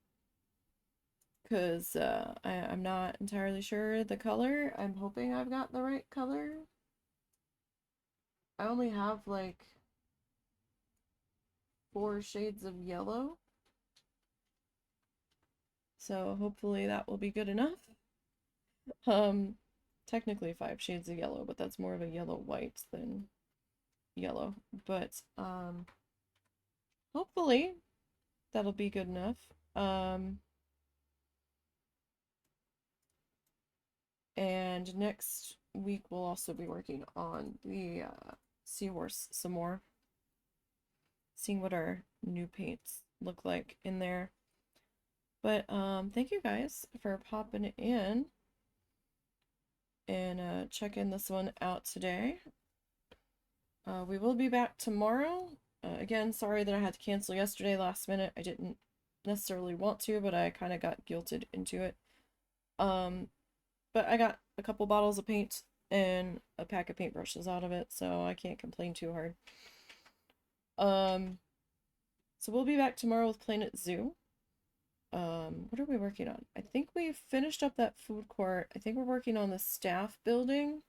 because I'm not entirely sure the color. I'm hoping I've got the right color. I only have like 4 shades of yellow. So hopefully that will be good enough. Technically 5 shades of yellow, but that's more of a yellow-white than yellow. But, hopefully that'll be good enough. And next week we'll also be working on the seahorse some more. Seeing what our new paints look like in there. But thank you guys for popping in and checking this one out today. We will be back tomorrow. Again, sorry that I had to cancel yesterday last minute. I didn't necessarily want to, but I kind of got guilted into it. But I got a couple bottles of paint and a pack of paintbrushes out of it, so I can't complain too hard. So we'll be back tomorrow with Planet Zoo. What are we working on? I think we finished up that food court. I think we're working on the staff building.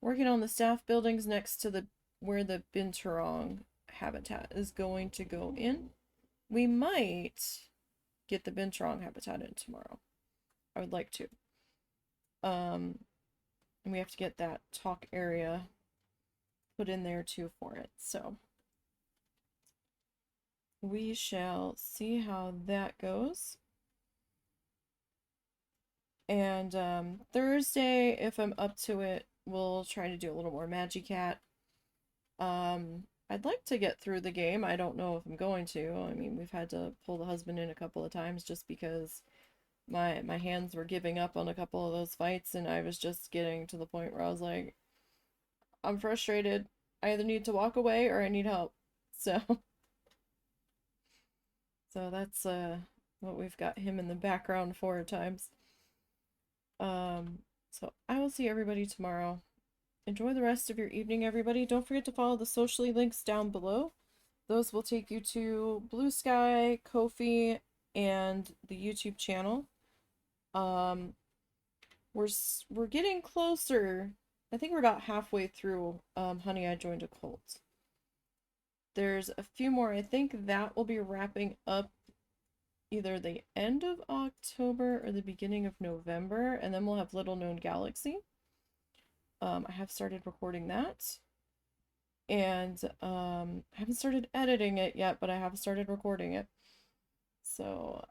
Working on the staff buildings next to the where the binturong habitat is going to go in. We might get the binturong habitat in tomorrow. I would like to. And we have to get that talk area put in there too for it. So we shall see how that goes. And Thursday, if I'm up to it, we'll try to do a little more Magicat. I'd like to get through the game. I don't know if I'm going to. I mean, we've had to pull the husband in a couple of times just because my hands were giving up on a couple of those fights, and I was just getting to the point where I was like, I'm frustrated. I either need to walk away or I need help. So so that's what we've got him in the background for at times. So I will see everybody tomorrow. Enjoy the rest of your evening, everybody. Don't forget to follow the socially links down below. Those will take you to Blue Sky, Ko-fi, and the YouTube channel. We're getting closer. I think we're about halfway through Honey, I Joined a Cult. There's a few more. I think that will be wrapping up either the end of October or the beginning of November, and then we'll have Little Known Galaxy. I have started recording that, and I haven't started editing it yet, but I have started recording it. So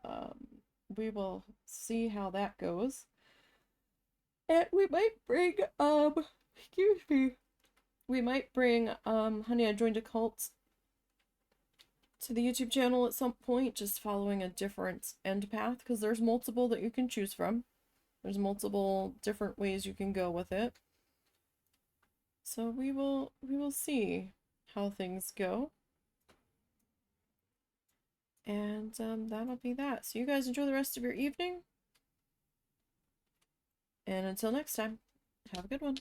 we will see how that goes. And we might bring excuse me. We might bring Honey, I Joined a Cult to the YouTube channel at some point, just following a different end path, because there's multiple that you can choose from. There's multiple different ways you can go with it. So we will see how things go. And that'll be that. So you guys enjoy the rest of your evening. And until next time, have a good one.